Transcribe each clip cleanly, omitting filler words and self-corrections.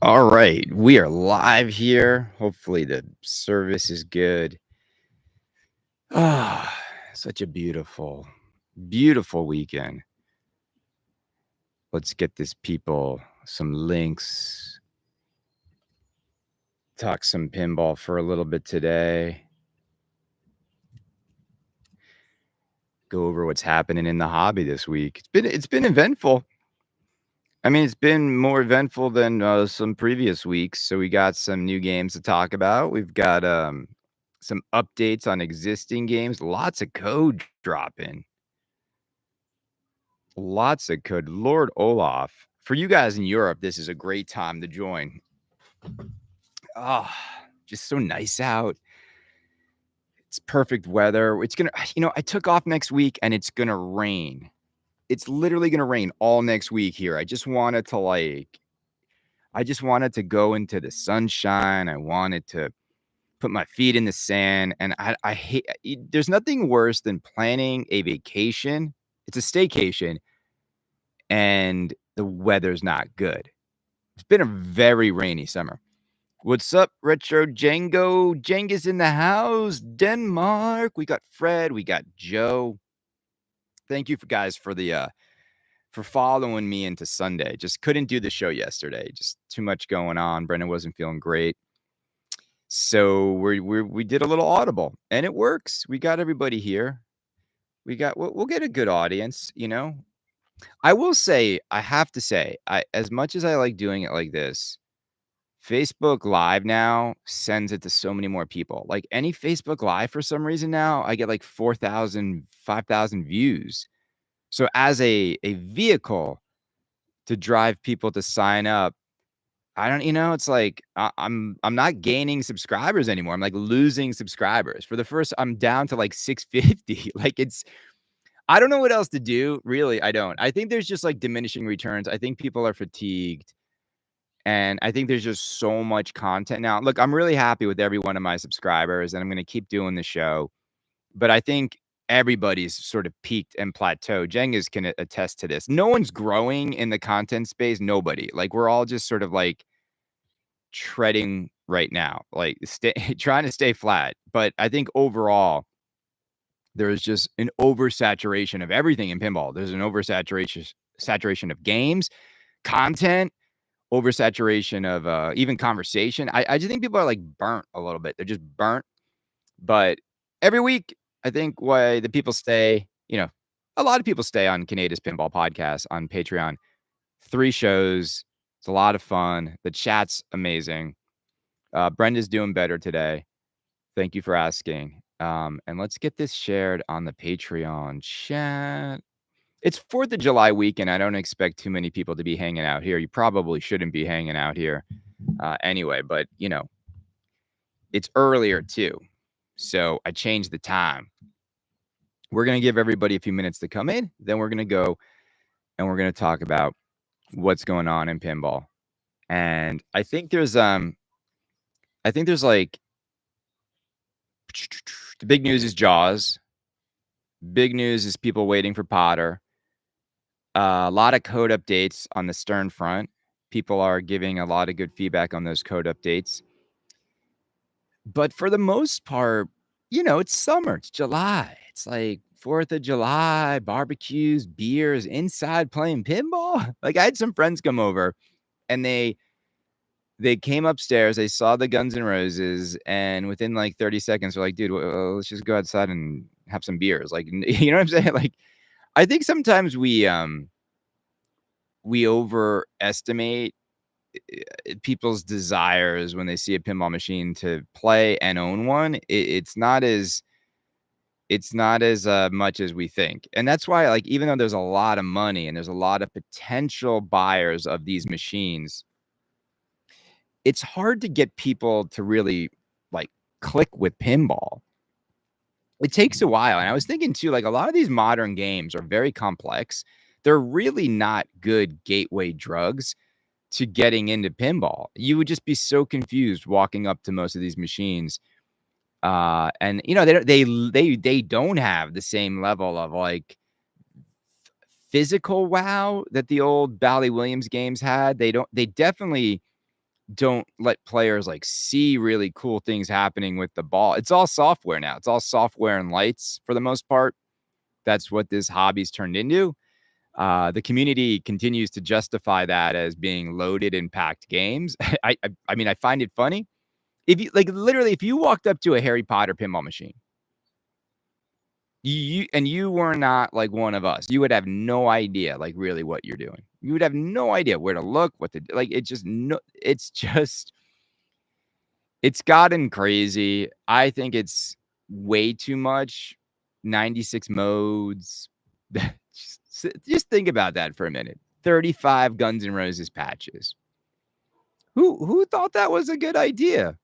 All right, we are live here. Hopefully the service is good. Ah, such a beautiful, beautiful weekend. Let's get this people some links. Talk some pinball for a little bit today. Go over what's happening in the hobby this week. It's been eventful. I mean, it's been more eventful than some previous weeks. So we got some new games to talk about. We've got some updates on existing games. Lots of code dropping. Lots of code. Lord Olaf. For you guys in Europe, this is a great time to join. Ah, just so nice out. It's perfect weather. It's gonna, I took off next week and it's gonna rain. It's literally gonna rain all next week here. I just wanted to go into the sunshine. I wanted to put my feet in the sand. And I hate, there's nothing worse than planning a vacation. It's a staycation and the weather's not good. It's been a very rainy summer. What's up, Retro Django? Jenga's in the house. Denmark. We got Fred. We got Joe. Thank you guys for following me into Sunday. Just couldn't do the show yesterday. Just too much going on. Brendan wasn't feeling great. So we did a little audible and it works. We got everybody here. We'll get a good audience, I will say, I have to say, as much as I like doing it like this, Facebook Live now sends it to so many more people. Like any Facebook Live for some reason now, I get like 4,000, 5,000 views. So as a vehicle to drive people to sign up, I don't, it's like I'm not gaining subscribers anymore. I'm like losing subscribers. For the first, I'm down to like 650. Like I don't know what else to do. Really, I don't. I think there's just like diminishing returns. I think people are fatigued. And I think there's just so much content now. Look, I'm really happy with every one of my subscribers, and I'm going to keep doing the show. But I think everybody's sort of peaked and plateaued. Jengas can attest to this. No one's growing in the content space. Nobody. Like we're all just sort of like treading right now, like trying to stay flat. But I think overall, there's just an oversaturation of everything in pinball. There's an saturation of games, content, oversaturation of even conversation. I just think people are like burnt a little bit. They're just burnt. But every week, I think why the people stay, a lot of people stay on Kaneda's Pinball Podcast on Patreon. 3 shows. It's a lot of fun. The chat's amazing. Brenda's doing better today. Thank you for asking. And let's get this shared on the Patreon chat. It's 4th of July weekend. I don't expect too many people to be hanging out here. You probably shouldn't be hanging out here anyway, but it's earlier too. So I changed the time. We're going to give everybody a few minutes to come in. Then we're going to go and we're going to talk about what's going on in pinball. And I think there's like the big news is Jaws. Big news is people waiting for Potter. A lot of code updates on the Stern front. People are giving a lot of good feedback on those code updates. But for the most part, it's summer. It's July. It's like 4th of July, barbecues, beers, inside playing pinball. Like I had some friends come over and they came upstairs. They saw the Guns N' Roses, and within like 30 seconds, they're like, "Dude, let's just go outside and have some beers." Like, you know what I'm saying? Like, I think sometimes we overestimate people's desires when they see a pinball machine to play and own one. It's not as much as we think, and that's why, like, even though there's a lot of money and there's a lot of potential buyers of these machines, it's hard to get people to really like click with pinball. It takes a while. And I was thinking too, like a lot of these modern games are very complex. They're really not good gateway drugs to getting into pinball. You would just be so confused walking up to most of these machines. And they don't have the same level of like physical wow that the old Bally Williams games had. They definitely don't let players, like, see really cool things happening with the ball. It's all software now. It's all software and lights for the most part. That's what this hobby's turned into. The community continues to justify that as being loaded and packed games. I mean, I find it funny. If you like, literally, if you walked up to a Harry Potter pinball machine, you were not like one of us, you would have no idea, like, really what you're doing. You would have no idea where to look, what to do. Like, it's just it's gotten crazy. I think it's way too much. 96 modes. Just think about that for a minute. 35 Guns N' Roses patches. Who thought that was a good idea?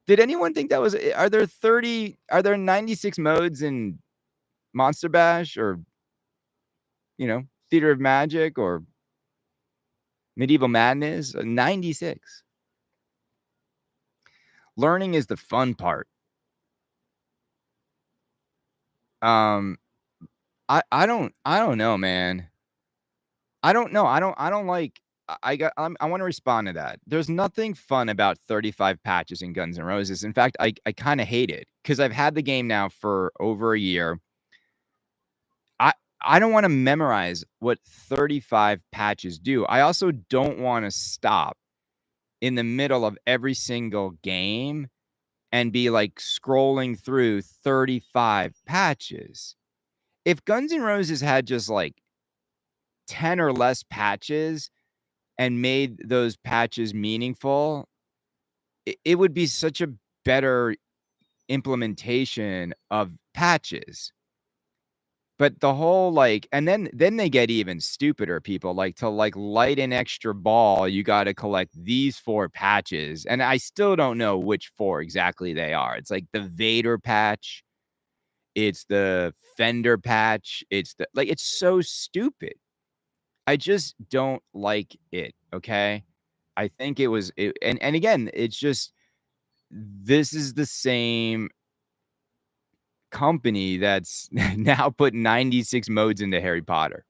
Did anyone think that was are there 96 modes in Monster Bash or, Theater of Magic or Medieval Madness? 96. Learning is the fun part. Um, I don't know, man. I don't know. I don't like I wanna respond to that. There's nothing fun about 35 patches in Guns N' Roses. In fact, I kinda hate it because 'cause I've had the game now for over a year. I I don't wanna memorize what 35 patches do. I also don't wanna stop in the middle of every single game and be, like, scrolling through 35 patches. If Guns N' Roses had just, like, 10 or less patches and made those patches meaningful, it would be such a better implementation of patches. But the whole, like and then they get even stupider, people, like, to, like, light an extra ball, you gotta collect these 4 patches, and I still don't know which 4 exactly they are. It's like the Vader patch, it's the Fender patch, it's so stupid. I just don't like it, okay? I think it was it and again, it's just this is the same company that's now put 96 modes into Harry Potter.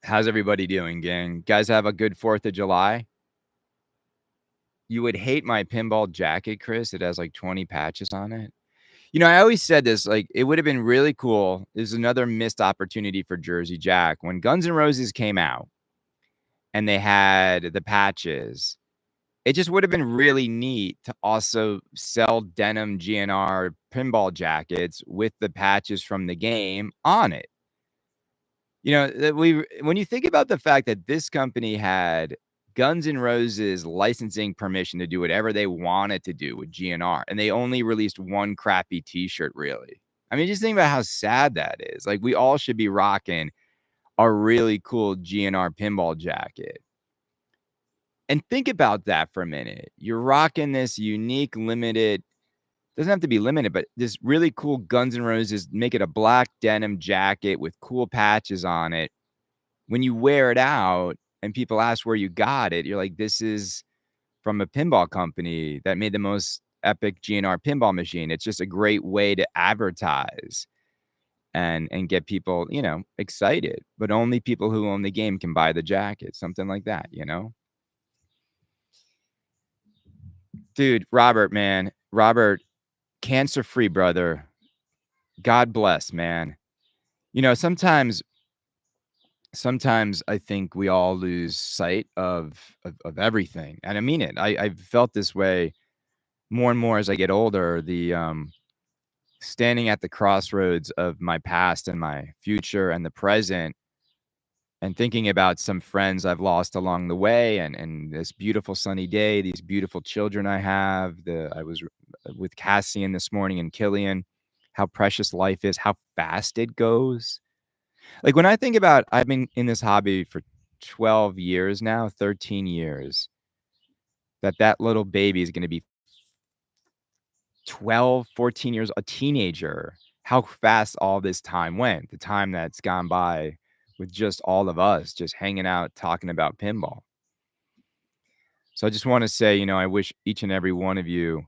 How's everybody doing, gang? Guys have a good 4th of July? You would hate my pinball jacket, Chris. It has, like, 20 patches on it. I always said this, like, it would have been really cool. This is another missed opportunity for Jersey Jack. When Guns N' Roses came out and they had the patches, it just would have been really neat to also sell denim GNR pinball jackets with the patches from the game on it. That when you think about the fact that this company had Guns N' Roses licensing permission to do whatever they wanted to do with GNR, and they only released one crappy T-shirt, really. I mean, just think about how sad that is. Like, we all should be rocking a really cool GNR pinball jacket. And think about that for a minute. You're rocking this unique, limited doesn't have to be limited, but this really cool Guns N' Roses, make it a black denim jacket with cool patches on it. When you wear it out and people ask where you got it, you're like, "This is from a pinball company that made the most epic GNR pinball machine." It's just a great way to advertise and get people, excited, but only people who own the game can buy the jacket, something like that, you know? Dude, Robert, man. Robert, cancer-free, brother. God bless, man. Sometimes I think we all lose sight of everything, and I mean it. I've felt this way more and more as I get older, standing at the crossroads of my past and my future and the present, and thinking about some friends I've lost along the way, and this beautiful sunny day, these beautiful children I have. I was with Cassian this morning and Killian, how precious life is, how fast it goes. Like, when I think about I've been in this hobby for 12 years now, 13 years, that little baby is gonna be 12, 14 years, a teenager, how fast all this time went, the time that's gone by with just all of us just hanging out talking about pinball. So I just wanna say, I wish each and every one of you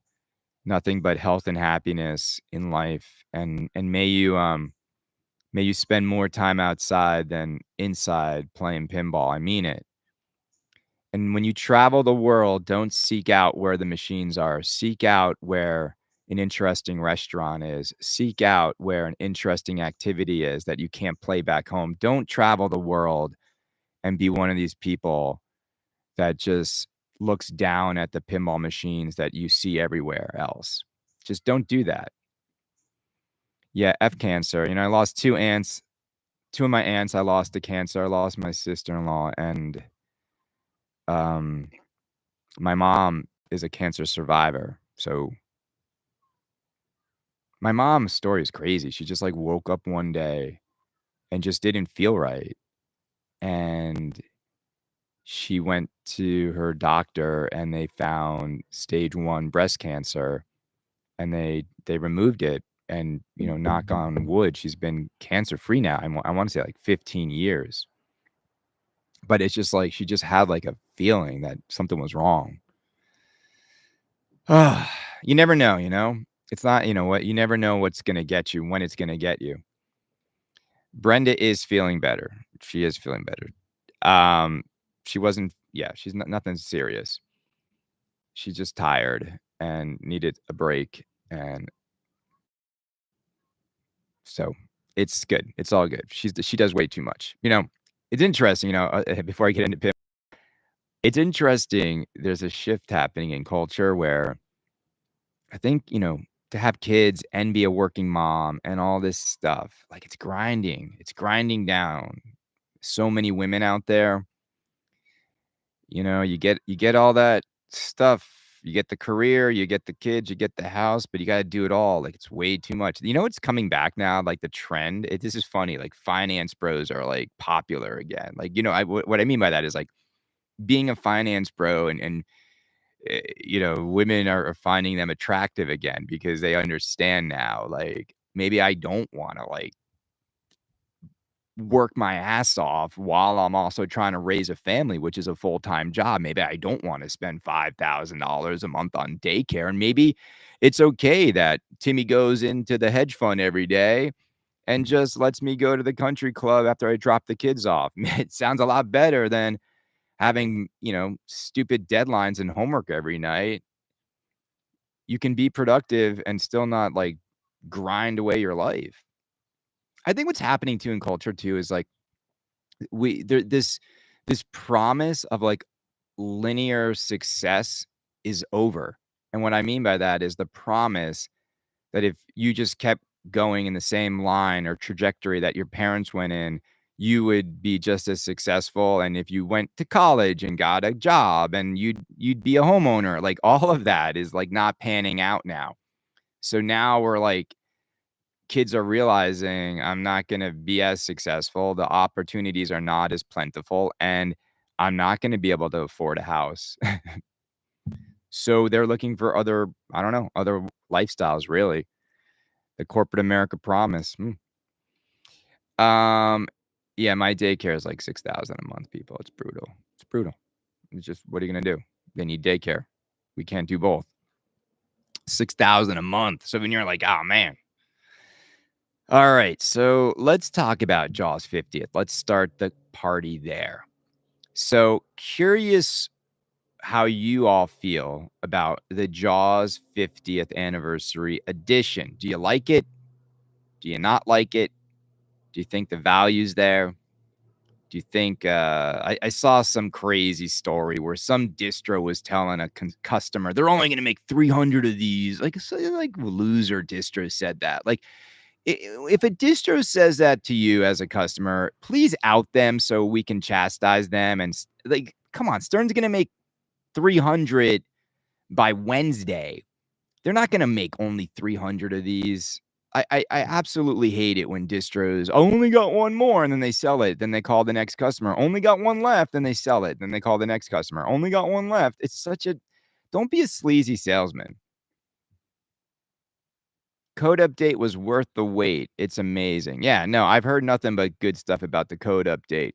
nothing but health and happiness in life, and may you spend more time outside than inside playing pinball. I mean it. And when you travel the world, don't seek out where the machines are. Seek out where an interesting restaurant is. Seek out where an interesting activity is that you can't play back home. Don't travel the world and be one of these people that just looks down at the pinball machines that you see everywhere else. Just don't do that. Yeah, F cancer. I lost 2 aunts. 2 of my aunts I lost to cancer. I lost my sister-in-law, and, um, my mom is a cancer survivor. So, my mom's story is crazy. She just, like, woke up one day and just didn't feel right, and she went to her doctor, and they found stage 1 breast cancer, and they removed it, and, knock on wood, she's been cancer-free now. I wanna say, like, 15 years. But it's just like she just had, like, a feeling that something was wrong. You never know, you know? It's not what? You never know what's gonna get you, when it's gonna get you. Brenda is feeling better. She is feeling better. Um, she wasn't yeah, she's not nothing serious. She's just tired and needed a break, and so it's good. It's all good. She does way too much. It's interesting, before I get into it's interesting, there's a shift happening in culture where I think, to have kids and be a working mom and all this stuff, like, it's grinding. It's grinding down so many women out there. You get all that stuff. You get the career, you get the kids, you get the house, but you gotta do it all. Like, it's way too much. It's coming back now, like, the trend? This is funny, like, finance bros are, like, popular again. Like, what I mean by that is, like, being a finance bro and women are finding them attractive again because they understand now, like, maybe I don't wanna, like, work my ass off while I'm also trying to raise a family, which is a full-time job. Maybe I don't wanna spend $5,000 a month on daycare, and maybe it's okay that Timmy goes into the hedge fund every day and just lets me go to the country club after I drop the kids off. It sounds a lot better than having, stupid deadlines and homework every night. You can be productive and still not, like, grind away your life. I think what's happening too in culture too is, like, we there this promise of, like, linear success is over, and what I mean by that is the promise that if you just kept going in the same line or trajectory that your parents went in, you would be just as successful, and if you went to college and got a job and you'd be a homeowner, like, all of that is, like, not panning out now. So now we're like, kids are realizing I'm not gonna be as successful, the opportunities are not as plentiful, and I'm not gonna be able to afford a house. So they're looking for other, I don't know, other lifestyles, really. The corporate America promise. Um, yeah, my daycare is like 6,000 a month, people. It's brutal. It's brutal. It's just, what are you gonna do? They need daycare. We can't do both. 6,000 a month. So when you're like, "Oh, man." All right, so let's talk about Jaws 50th. Let's start the party there. So, curious how you all feel about the Jaws 50th anniversary edition. Do you like it? Do you not like it? Do you think the value's there? Do you think I saw some crazy story where some distro was telling a customer they're only going to make 300 of these? Like loser distro said that. Like, if a distro says that to you as a customer, please out them so we can chastise them. And like, come on, Stern's going to make 300 by Wednesday. They're not going to make only 300 of these. I absolutely hate it when distros only got one more and then they sell it. Then they call the next customer. Only got one left. Then they sell it. Then they call the next customer. Only got one left. It's such a, don't be a sleazy salesman. Code update was worth the wait. It's amazing. Yeah, no, I've heard nothing but good stuff about the code update.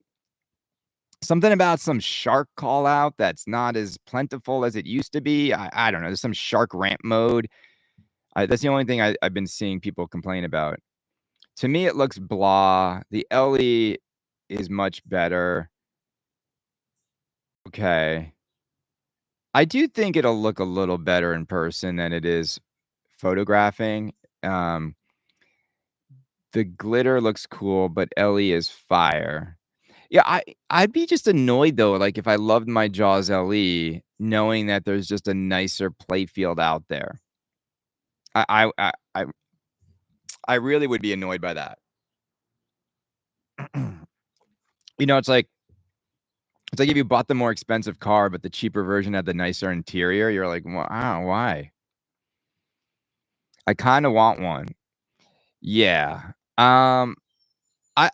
Something about some shark call out that's not as plentiful as it used to be. I don't know. There's some shark ramp mode. That's the only thing I've been seeing people complain about. To me, it looks blah. The LE is much better. Okay. I do think it'll look a little better in person than it is photographing. Um, the glitter looks cool, but Ellie is fire. Yeah, I'd be just annoyed though, like, if I loved my Jaws LE, knowing that there's just a nicer playfield out there. I I I I I really would be annoyed by that. You know, it's like if you bought the more expensive car, but the cheaper version had the nicer interior, you're like, "Wow, why? I kinda want one." Yeah.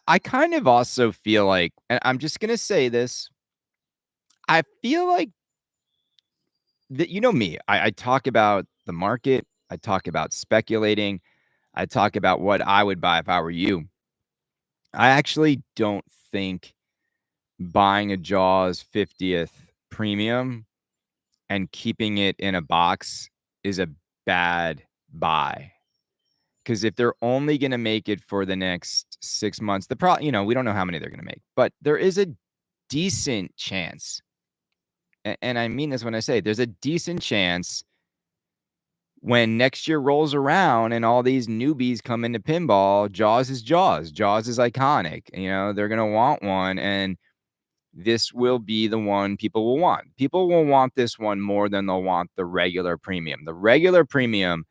I kind of also feel like, and I'm just gonna say this, I feel like that, you know me, I talk about the market, I talk about speculating, I talk about what I would buy if I were you. I actually don't think buying a Jaws 50th premium and keeping it in a box is a bad buy. Because if they're only gonna make it for the next 6 months, we don't know how many they're gonna make, but there is a decent chance, and I mean this when I say there's a decent chance when next year rolls around and all these newbies come into pinball, Jaws is Jaws. Jaws is iconic. They're gonna want one, and this will be the one people will want. People will want this one more than they'll want the regular premium. The regular premium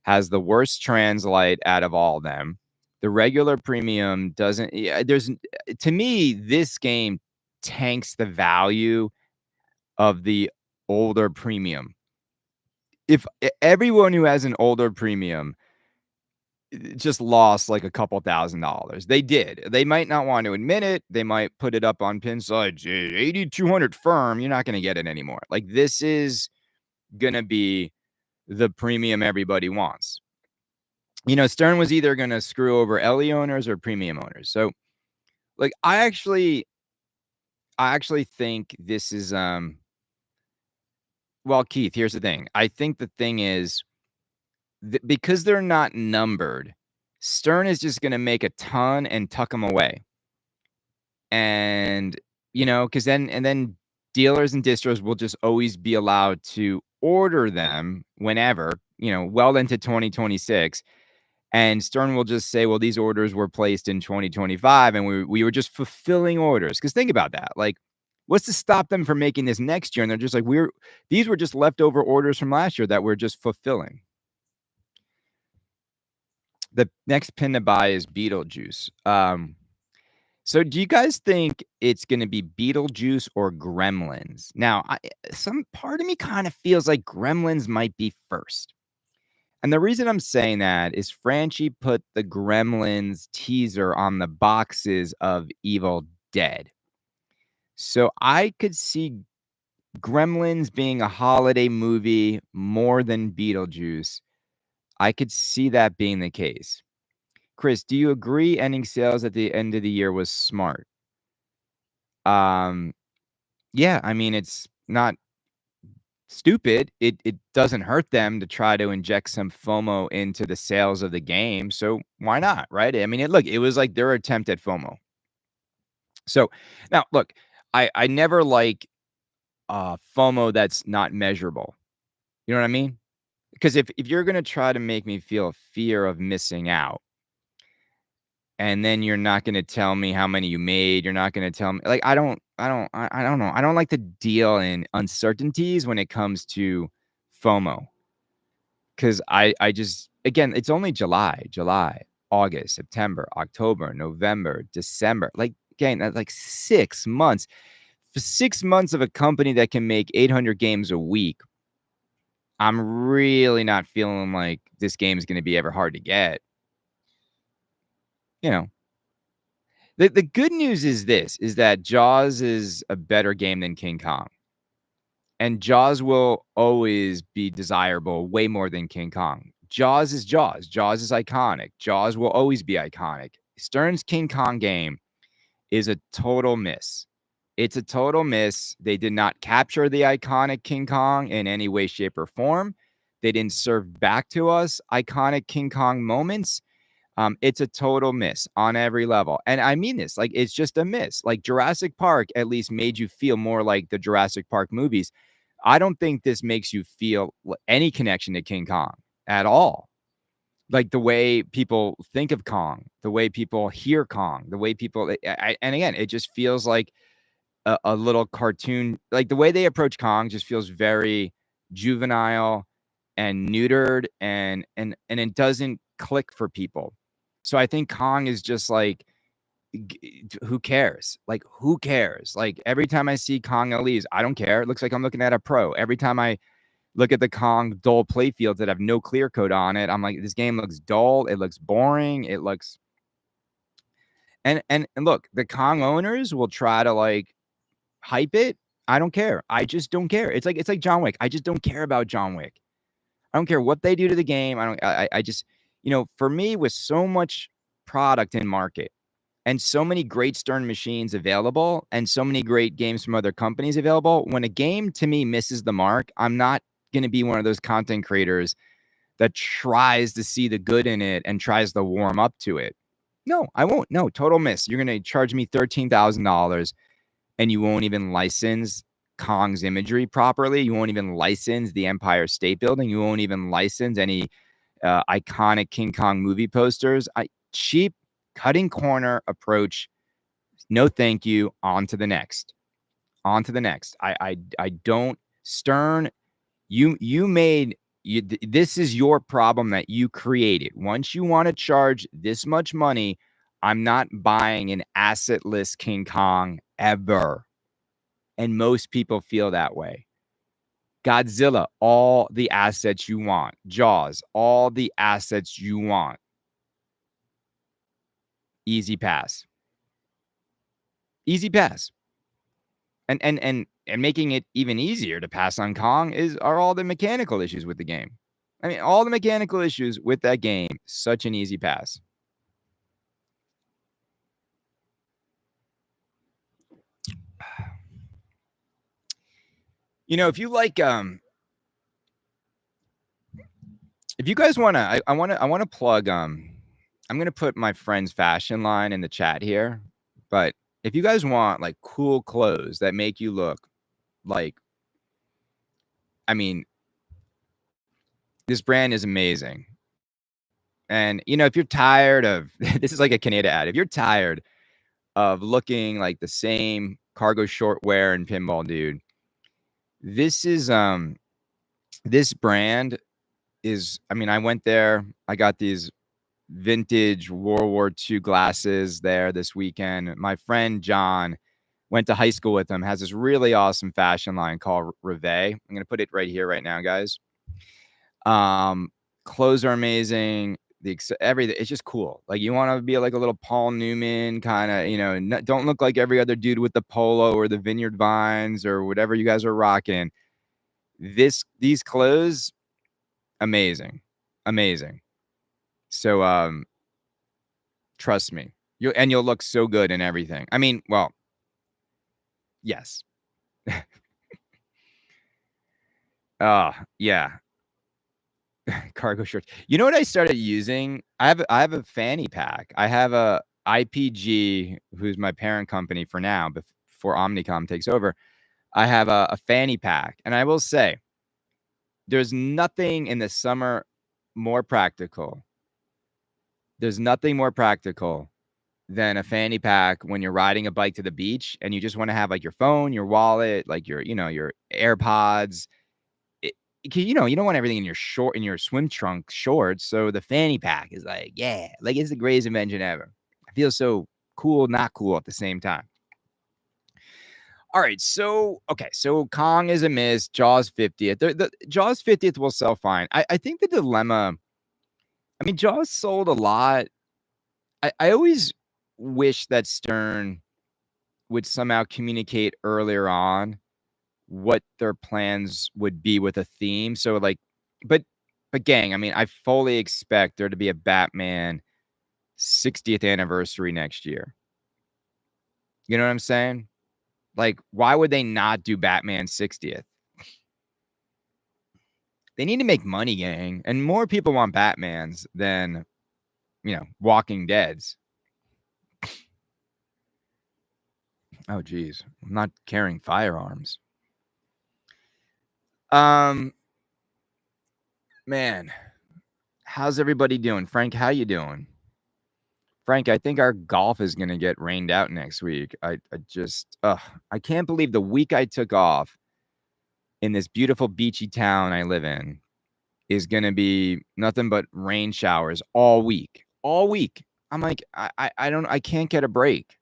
has the worst translite out of all of them. The regular premium doesn't. Yeah, to me, this game tanks the value of the older premium. If everyone who has an older premium just lost like a couple $1,000. They did. They might not want to admit it. They might put it up on Pinside, 8,200 firm. You're not going to get it anymore. Like, this is going to be the premium everybody wants. Stern was either going to screw over LE owners or premium owners. So, like, I actually think this is well, Keith, here's the thing. I think the thing is, because they're not numbered, Stern is just gonna make a ton and tuck them away. And, because then dealers and distros will just always be allowed to order them whenever, well into 2026. And Stern will just say, well, these orders were placed in 2025 and we were just fulfilling orders. Because think about that. Like, what's to stop them from making this next year? And they're just like, these were just leftover orders from last year that we're just fulfilling. The next pin to buy is Beetlejuice. So do you guys think it's gonna be Beetlejuice or Gremlins? Now, some part of me kinda feels like Gremlins might be first. And the reason I'm saying that is Franchi put the Gremlins teaser on the boxes of Evil Dead. So I could see Gremlins being a holiday movie more than Beetlejuice. I could see that being the case. Chris, do you agree ending sales at the end of the year was smart? Um, yeah, I mean, it's not stupid. It doesn't hurt them to try to inject some FOMO into the sales of the game, so why not, right? I mean, it was like their attempt at FOMO. So, now look, I never like, FOMO that's not measurable. You know what I mean? Because if you're gonna try to make me feel fear of missing out, and then you're not gonna tell me how many you made, you're not gonna tell me, like, I don't know. I don't like to deal in uncertainties when it comes to FOMO, 'cause I just, again, it's only July, August, September, October, November, December, like, again, that's like 6 months. For 6 months of a company that can make 800 games a week, I'm really not feeling like this game is gonna be ever hard to get, you know? The good news is this, is that Jaws is a better game than King Kong, and Jaws will always be desirable way more than King Kong. Jaws is Jaws. Jaws is iconic. Jaws will always be iconic. Stern's King Kong game is a total miss. It's a total miss. They did not capture the iconic King Kong in any way, shape, or form. They didn't serve back to us iconic King Kong moments. It's a total miss on every level, and I mean this, like, it's just a miss. Like, Jurassic Park at least made you feel more like the Jurassic Park movies. I don't think this makes you feel any connection to King Kong at all. Like, the way people think of Kong, the way people hear Kong, the way people and again, it just feels like a little cartoon. Like, the way they approach Kong just feels very juvenile and neutered, and it doesn't click for people. So I think Kong is just like, who cares? Like, who cares? Like, every time I see Kong Elise, I don't care. It looks like I'm looking at a pro. Every time I look at the Kong dull playfields that have no clear coat on it, I'm like, this game looks dull. It looks boring. It looks and look, the Kong owners will try to like hype it. I don't care. I just don't care. It's like John Wick. I just don't care about John Wick. I don't care what they do to the game. I just, for me, with so much product in market and so many great Stern machines available and so many great games from other companies available, when a game to me misses the mark, I'm not going to be one of those content creators that tries to see the good in it and tries to warm up to it. No, I won't. No, total miss. You're going to charge me $13,000 and you won't even license Kong's imagery properly. You won't even license the Empire State Building. You won't even license any iconic King Kong movie posters. Cheap, cutting corner approach. No, thank you. On to the next. On to the next. I don't. Stern, you made you. This is your problem that you created. Once you want to charge this much money, I'm not buying an assetless King Kong ever. And most people feel that way. Godzilla, all the assets you want. Jaws, all the assets you want. Easy pass. Easy pass. And making it even easier to pass on Kong are all the mechanical issues with the game. I mean, all the mechanical issues with that game, such an easy pass. If you like if you guys want to, I want to plug I'm going to put my friend's fashion line in the chat here, but if you guys want like cool clothes that make you look like, I mean, this brand is amazing. And if you're tired of this is like a Kaneda ad. If you're tired of looking like the same cargo short wear and Pinball dude, this is this brand is, I mean, I went there, I got these vintage World War II glasses there this weekend. My friend John went to high school with him, has this really awesome fashion line called Reveille. I'm going to put it right here, right now, guys. Clothes are amazing. Everything, it's just cool. Like, you want to be like a little Paul Newman kind of, don't look like every other dude with the polo or the Vineyard Vines or whatever you guys are rocking. These clothes, amazing. So, trust me, you'll look so good in everything. I mean, well, yes. Yeah. Cargo shorts. You know what I started using? I have a fanny pack. I have a IPG, who's my parent company for now, before Omnicom takes over. I have a fanny pack, and I will say, there's nothing in the summer more practical. There's nothing more practical than a fanny pack when you're riding a bike to the beach and you just want to have like your phone, your wallet, like your AirPods. You don't want everything in your swim trunk shorts. So the fanny pack is like, yeah, like it's the greatest invention ever. I feel so cool, not cool at the same time. All right, so Kong is a miss. Jaws 50th. The Jaws 50th will sell fine. I think the dilemma. I mean, Jaws sold a lot. I always wish that Stern would somehow communicate earlier on what their plans would be with a theme. So like, but gang, I mean, I fully expect there to be a Batman 60th anniversary next year. You know what I'm saying? Like, why would they not do Batman 60th? They need to make money, gang. And more people want Batmans than Walking Deads. Oh, geez. I'm not carrying firearms. Um, man, how's everybody doing? Frank, how you doing? Frank, I think our golf is gonna get rained out next week. I just I can't believe the week I took off in this beautiful beachy town I live in is gonna be nothing but rain showers all week. All week. I'm like, I can't get a break.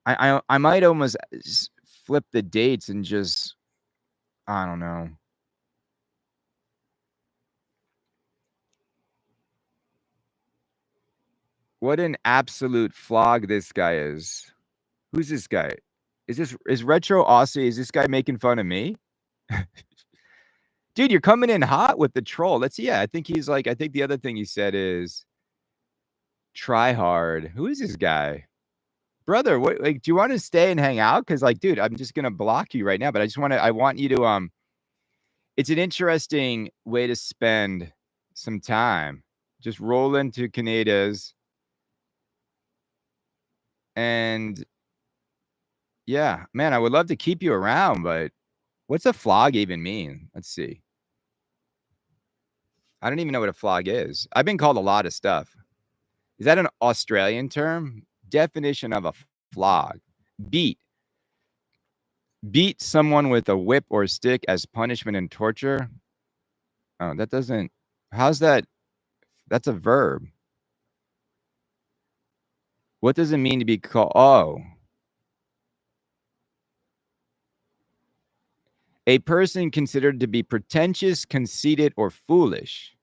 I might almost flip the dates and just I don't know. What an absolute flog this guy is. Who's this guy? Is Retro Aussie? Is this guy making fun of me? Dude, you're coming in hot with the troll. Let's see. Yeah, I think the other thing he said is try hard. Who is this guy? Brother, what like do you want to stay and hang out? Cause like, dude, I'm just gonna block you right now. But I want you to it's an interesting way to spend some time. Just roll into Kaneda's and yeah, man, I would love to keep you around, but what's a flog even mean? Let's see. I don't even know what a flog is. I've been called a lot of stuff. Is that an Australian term? Definition of a flog. Beat. Beat someone with a whip or stick as punishment and torture. Oh, that doesn't. How's that? That's a verb. What does it mean to be called? Oh, a person considered to be pretentious, conceited, or foolish.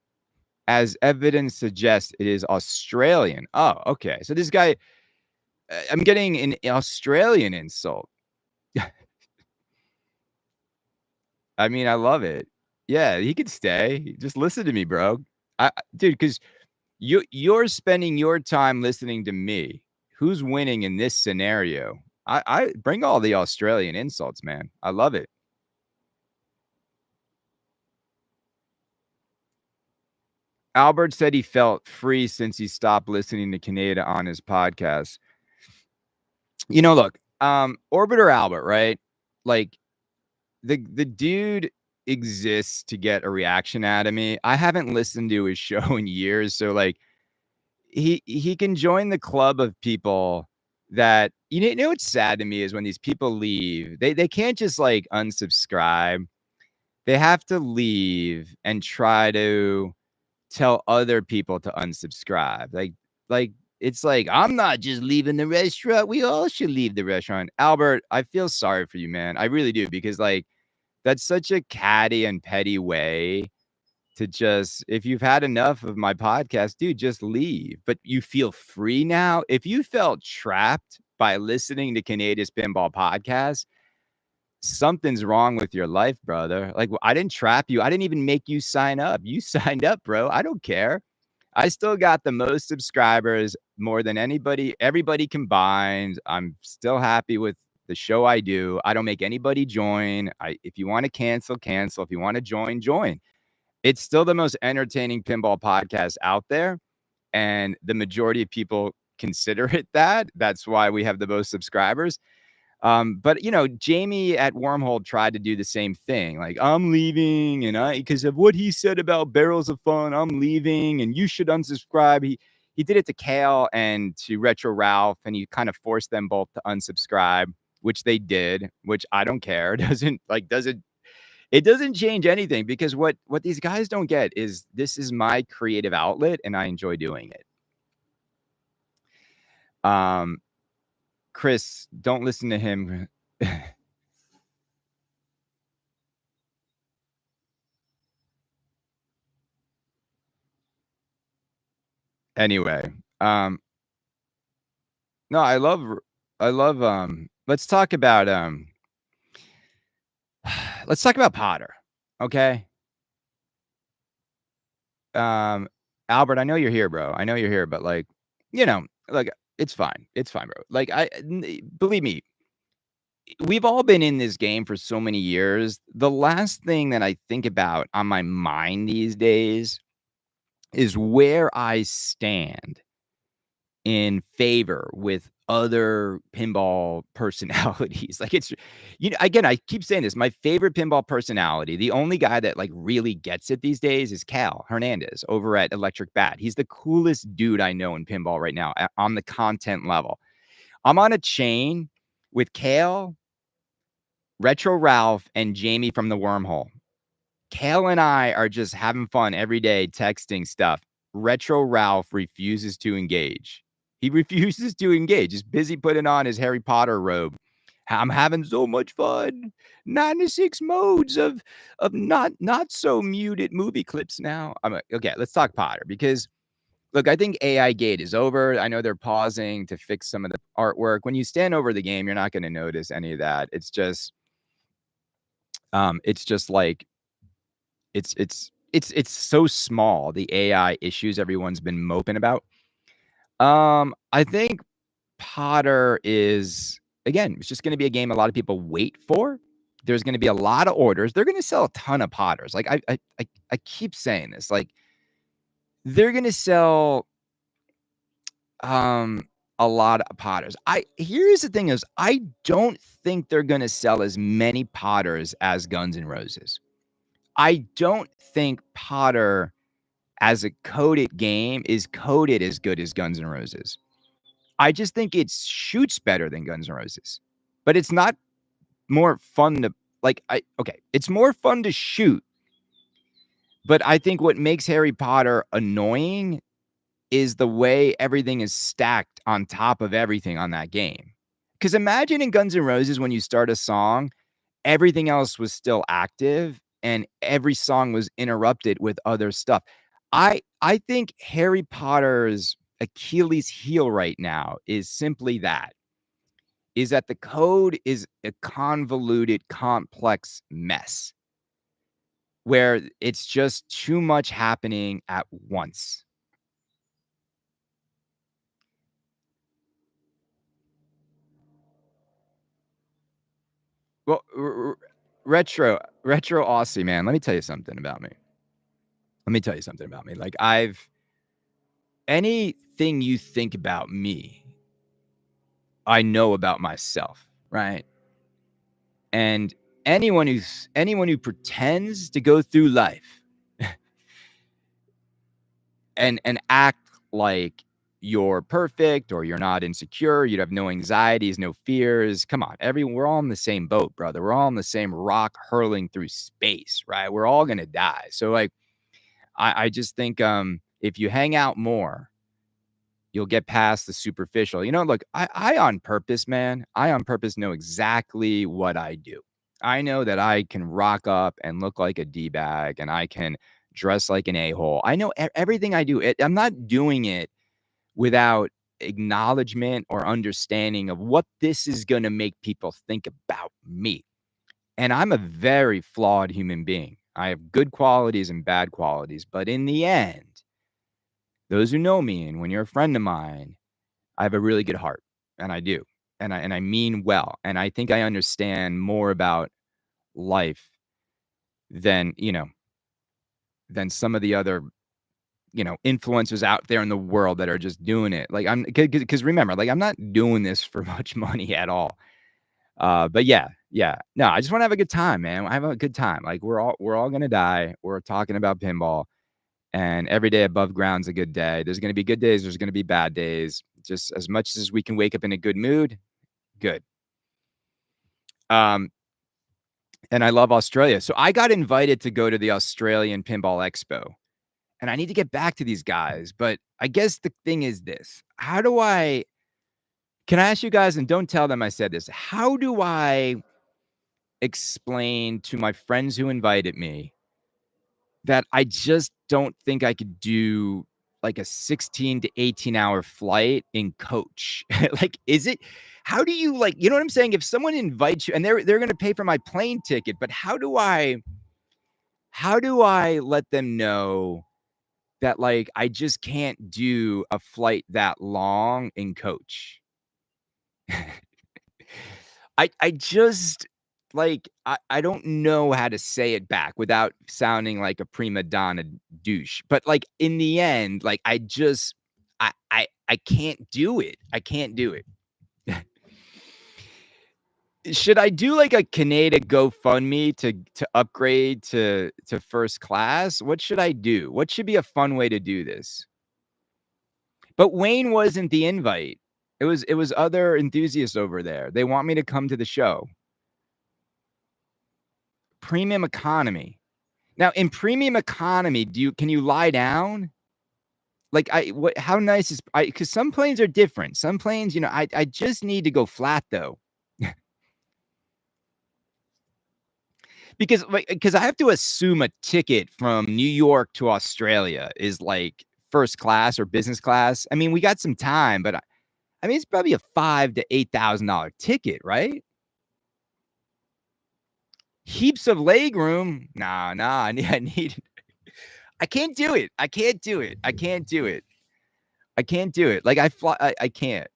As evidence suggests, it is Australian. Oh, okay. So this guy, I'm getting an Australian insult. I mean, I love it. Yeah, he could stay. Just listen to me, bro. Dude, because you're spending your time listening to me. Who's winning in this scenario? I bring all the Australian insults, man. I love it. Albert said he felt free since he stopped listening to Kaneda on his podcast. Look, Orbiter Albert, right? Like the dude exists to get a reaction out of me. I haven't listened to his show in years, so like he can join the club of people that you know what's sad to me is when these people leave, they can't just like unsubscribe. They have to leave and try to tell other people to unsubscribe. Like it's like I'm not just leaving the restaurant. We all should leave the restaurant. Albert, I feel sorry for you, man. I really do because like that's such a catty and petty way to just if you've had enough of my podcast, dude, just leave. But you feel free now. If you felt trapped by listening to Canada's Pinball podcast, something's wrong with your life, brother. Like I didn't trap you. I didn't even make you sign up. You signed up, bro. I don't care. I still got the most subscribers more than everybody combined. I'm still happy with the show I do. I don't make anybody join. If you want to cancel, cancel. If you want to join, join. It's still the most entertaining pinball podcast out there, and the majority of people consider it that. That's why we have the most subscribers. But Jamie at Wormhole tried to do the same thing. Like, I'm leaving, and because of what he said about Barrels of Fun, I'm leaving, and you should unsubscribe. He did it to Kale and to Retro Ralph, and he kind of forced them both to unsubscribe, which they did, which I don't care. It doesn't change anything because what these guys don't get is this is my creative outlet and I enjoy doing it. Chris, don't listen to him. Anyway, no, let's talk about let's talk about Potter. Okay. Albert, I know you're here, bro. I know you're here, but like, like it's fine. It's fine, bro. Like believe me, we've all been in this game for so many years. The last thing that I think about on my mind these days is where I stand in favor with other pinball personalities. Like, it's again, I keep saying this, my favorite pinball personality, the only guy that, like, really gets it these days is Cal Hernandez over at Electric Bat. He's the coolest dude I know in pinball right now on the content level. I'm on a chain with Kale, Retro Ralph, and Jamie from the Wormhole. Kale and I are just having fun every day texting stuff. Retro Ralph refuses to engage. He refuses to engage. He's busy putting on his Harry Potter robe. I'm having so much fun. 96 modes of not so muted movie clips now. I'm like, okay, let's talk Potter because look, I think AI Gate is over. I know they're pausing to fix some of the artwork. When you stand over the game, you're not going to notice any of that. It's just like it's so small, the AI issues everyone's been moping about. I think Potter is again, it's just gonna be a game a lot of people wait for. There's gonna be a lot of orders. They're gonna sell a ton of Potters. Like, I keep saying this, like, they're gonna sell, um, a lot of Potters. Here's the thing is, I don't think they're gonna sell as many Potters as Guns N' Roses. I don't think Potter as a coded game is coded as good as Guns N' Roses. I just think it shoots better than Guns N' Roses, but it's not more fun to it's more fun to shoot, but I think what makes Harry Potter annoying is the way everything is stacked on top of everything on that game. Because imagine in Guns N' Roses when you start a song everything else was still active and every song was interrupted with other stuff. I think Harry Potter's Achilles heel right now is simply that, is that the code is a convoluted, complex mess where it's just too much happening at once. Well, retro Aussie, man, let me tell you something about me. Let me tell you something about me. Like, anything you think about me, I know about myself, right? And anyone who pretends to go through life and act like you're perfect or you're not insecure, you have no anxieties, no fears. Come on, we're all in the same boat, brother. We're all in the same rock hurling through space, right? We're all gonna die. So like I just think if you hang out more, you'll get past the superficial. Look, I on purpose, man, I on purpose know exactly what I do. I know that I can rock up and look like a D-bag and I can dress like an a-hole. I know everything I do. I'm not doing it without acknowledgement or understanding of what this is going to make people think about me. And I'm a very flawed human being. I have good qualities and bad qualities, but in the end, those who know me and when you're a friend of mine, I have a really good heart, and I do. And I mean well, and I think I understand more about life than, than some of the other, influencers out there in the world that are just doing it. Like, because remember, like, I'm not doing this for much money at all. But yeah, yeah. No, I just wanna have a good time, man. I have a good time. Like, we're all gonna die. We're talking about pinball, and every day above ground's a good day. There's gonna be good days, there's gonna be bad days. Just as much as we can wake up in a good mood, good. Um, and I love Australia. So I got invited to go to the Australian Pinball Expo, and I need to get back to these guys, but I guess the thing is this, can I ask you guys, and don't tell them I said this, how do I explain to my friends who invited me that I just don't think I could do like a 16 to 18-hour flight in coach? Like, is it how do you like, you know what I'm saying? If someone invites you and they're gonna pay for my plane ticket, but how do I let them know that like I just can't do a flight that long in coach? I just like, I don't know how to say it back without sounding like a prima donna douche, but, like, in the end, like, I can't do it. I can't do it. Should I do, like, a Kaneda GoFundMe to upgrade to first class? What should I do? What should be a fun way to do this? But Wayne wasn't the invite. It was other enthusiasts over there. They want me to come to the show. Premium economy. Now, in premium economy, can you lie down? Like, how nice is I? Because some planes are different. Some planes, I just need to go flat, though. Because I have to assume a ticket from New York to Australia is, like, first class or business class. I mean, we got some time, but I mean, it's probably a $5 to $8,000 ticket, right? Heaps of leg room. Nah, nah, I need I can't do it. I can't do it. I can't do it. I can't do it. Like, I can't.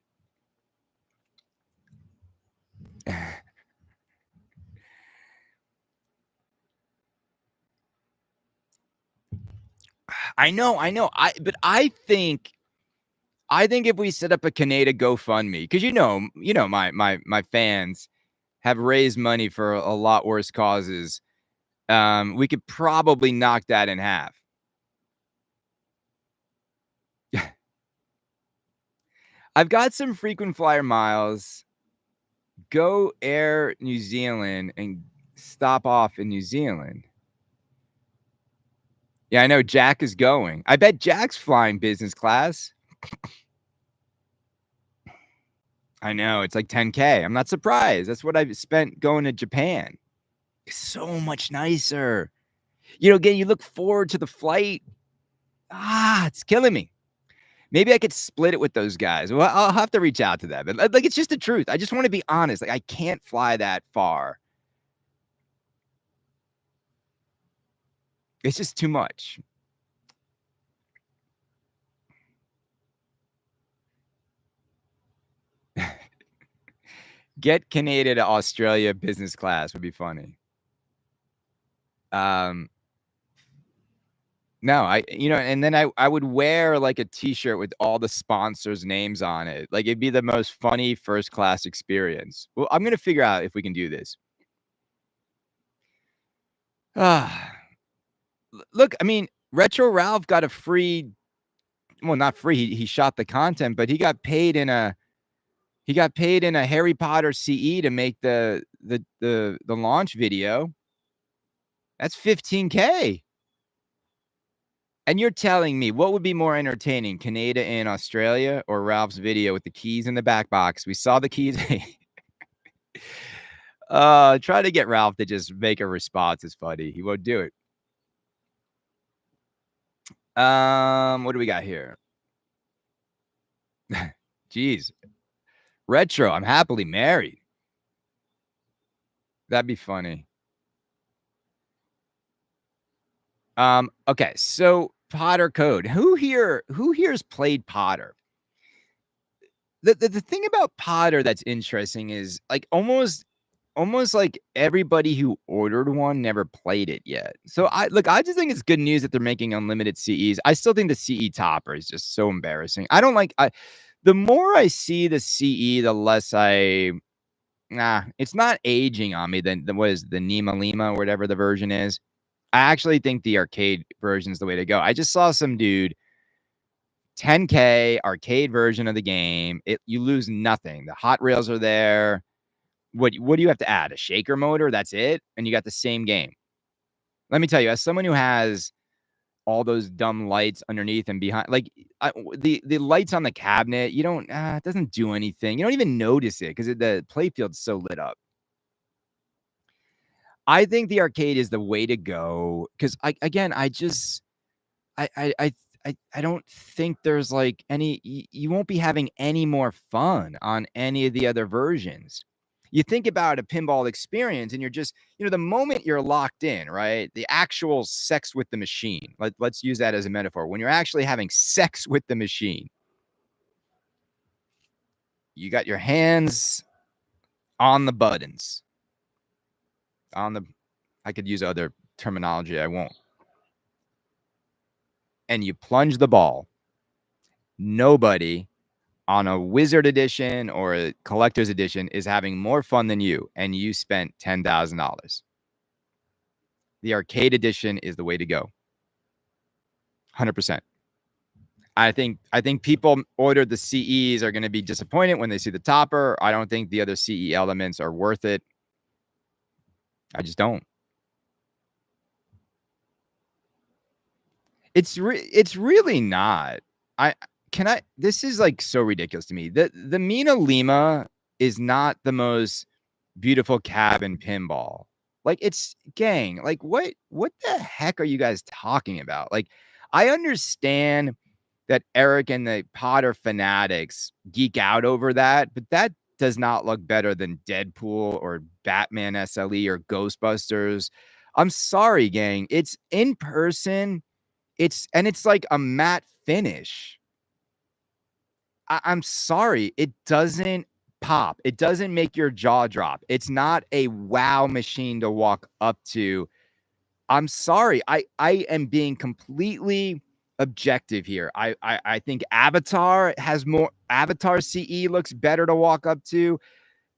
I know. I think if we set up a Kaneda GoFundMe, because my fans have raised money for a lot worse causes. We could probably knock that in half. I've got some frequent flyer miles. Go Air New Zealand and stop off in New Zealand. Yeah, I know Jack is going. I bet Jack's flying business class. I know, it's like 10K. I'm not surprised. That's what I've spent going to Japan. It's so much nicer. Again, you look forward to the flight. It's killing me. Maybe I could split it with those guys. Well, I'll have to reach out to them. But, like, it's just the truth. I just want to be honest. Like, I can't fly that far. It's just too much. Get Canada to Australia business class would be funny. Um, no, and then I would wear, like, a T-shirt with all the sponsors' names on it. Like, it'd be the most funny first class experience. Well, I'm gonna figure out if we can do this. Ah, look, I mean, Retro Ralph got a free, well, not free. He shot the content, but he got paid in a Harry Potter CE to make the launch video. That's 15K. And you're telling me what would be more entertaining, Canada in Australia or Ralph's video with the keys in the back box? We saw the keys. Try to get Ralph to just make a response is funny. He won't do it. What do we got here? Jeez. Retro, I'm happily married. That'd be funny. Okay, so Potter code. Who here's played Potter? The thing about Potter that's interesting is, like, almost like everybody who ordered one never played it yet. So I just think it's good news that they're making unlimited CEs. I still think the CE topper is just so embarrassing. I don't like the more I see the CE, the less it's not aging on me than what is the Nima Lima or whatever the version is. I actually think the arcade version is the way to go. I just saw some dude 10K arcade version of the game. You lose nothing. The hot rails are there. What do you have to add? A shaker motor? That's it? And you got the same game. Let me tell you, as someone who has all those dumb lights underneath and behind, like, the lights on the cabinet, you don't, it doesn't do anything. You don't even notice it because the playfield's so lit up. I think the arcade is the way to go because I just I I I I don't think there's, like, any you won't be having any more fun on any of the other versions. You think about a pinball experience and you're just the moment you're locked in, right? The actual sex with the machine. Let's use that as a metaphor. When you're actually having sex with the machine, you got your hands on the buttons. on the I could use other terminology, I won't. And you plunge the ball. Nobody on a Wizard edition or a collector's edition is having more fun than you, and you spent $10,000. The arcade edition is the way to go. 100%. I think people ordered the CEs are gonna be disappointed when they see the topper. I don't think the other CE elements are worth it. I just don't. It's really not. I this is, like, so ridiculous to me. The Mina Lima is not the most beautiful cab in pinball. Like, it's gang, like, what the heck are you guys talking about? Like, I understand that Eric and the Potter fanatics geek out over that, but that does not look better than Deadpool or Batman SLE or Ghostbusters. I'm sorry, gang. It's in person. It's like a matte finish. I'm sorry, it doesn't pop. It doesn't make your jaw drop. It's not a wow machine to walk up to. I'm sorry. I am being completely objective here. I think Avatar CE looks better to walk up to.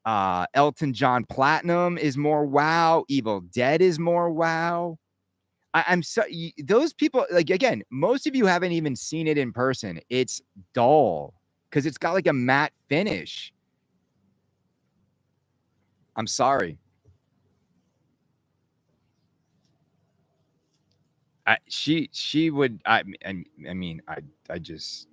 Elton John Platinum is more wow. Evil Dead is more wow. I'm so those people, like, again, most of you haven't even seen it in person. It's dull because it's got like a matte finish. I'm sorry. She would I mean I just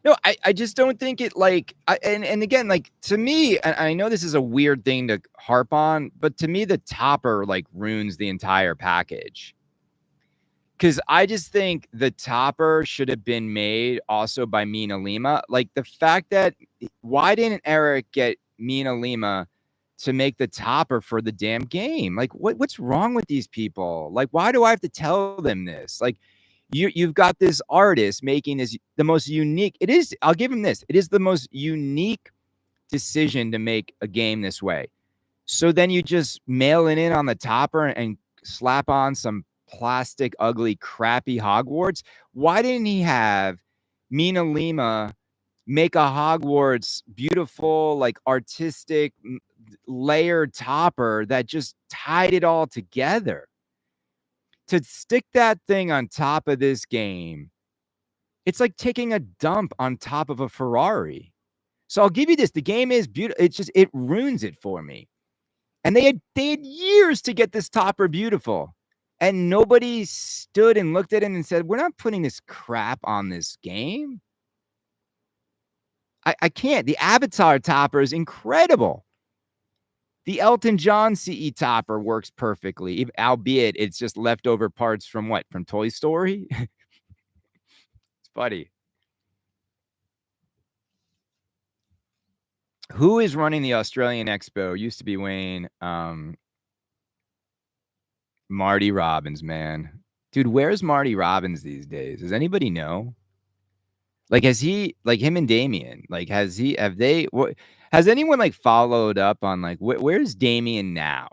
no, I just don't think it like and again, like to me, and I know this is a weird thing to harp on, but to me the topper like ruins the entire package. Cause I just think the topper should have been made also by Mina Lima. Like the fact that why didn't Eric get Mina Lima to make the topper for the damn game? Like what's wrong with these people? Like, why do I have to tell them this? Like you've got this artist making this the most unique. It is, I'll give him this. It is the most unique decision to make a game this way. So then you just mail it in on the topper and slap on some plastic, ugly, crappy Hogwarts. Why didn't he have Mina Lima make a Hogwarts beautiful, like artistic, layered topper that just tied it all together? To stick that thing on top of this game, it's like taking a dump on top of a Ferrari. So I'll give you this. The game is beautiful. It's just, it ruins it for me. And they had years to get this topper beautiful. And nobody stood and looked at it and said, we're not putting this crap on this game. I can't. The Avatar topper is incredible. The Elton John CE topper works perfectly, albeit it's just leftover parts from what? From Toy Story? It's funny. Who is running the Australian Expo? Used to be Wayne. Marty Robbins, man. Dude, where's Marty Robbins these days? Does anybody know? Like, has he, like him and Damien, like, have they, what, has anyone like followed up on like, where's Damien now?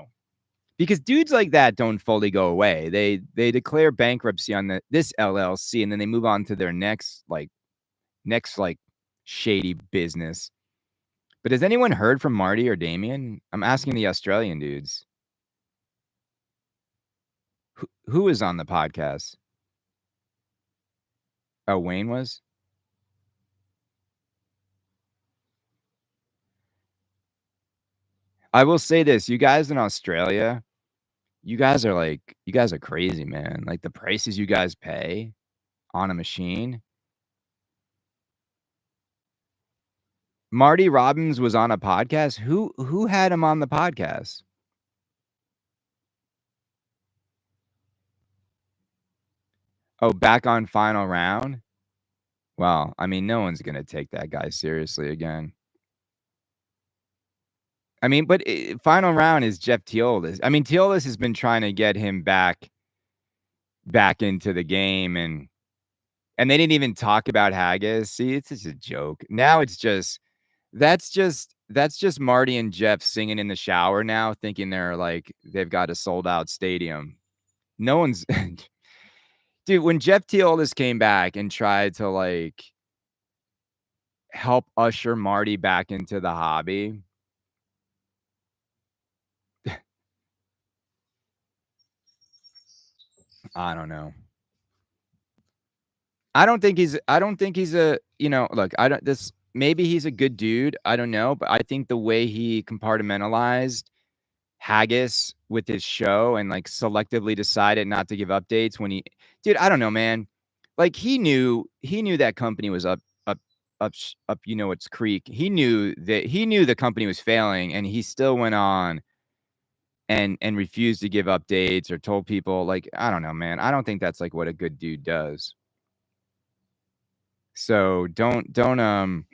Because dudes like that don't fully go away. They declare bankruptcy on this LLC and then they move on to their next shady business. But has anyone heard from Marty or Damien? I'm asking the Australian dudes. Who is on the podcast? Oh, Wayne was? I will say this, you guys in Australia, you guys are crazy, man. Like the prices you guys pay on a machine. Marty Robbins was on a podcast. Who had him on the podcast? Oh, back on Final Round? Well, I mean, no one's gonna take that guy seriously again. I mean, but Final Round is Jeff Teolis. I mean, Teolis has been trying to get him back into the game, and they didn't even talk about Haggis. See, it's just a joke. Now it's just That's just Marty and Jeff singing in the shower now, thinking they've got a sold out stadium. No one's dude, when Jeff Teolis came back and tried to help usher Marty back into the hobby. I don't know. I don't think he's a, look, I don't this maybe he's a good dude, I don't know, but I think the way he compartmentalized Haggis with his show and selectively decided not to give updates when dude, I don't know, man. He knew that company was up, its creek. He knew the company was failing, and he still went on and refused to give updates or told people I don't know, man. I don't think that's what a good dude does. So don't and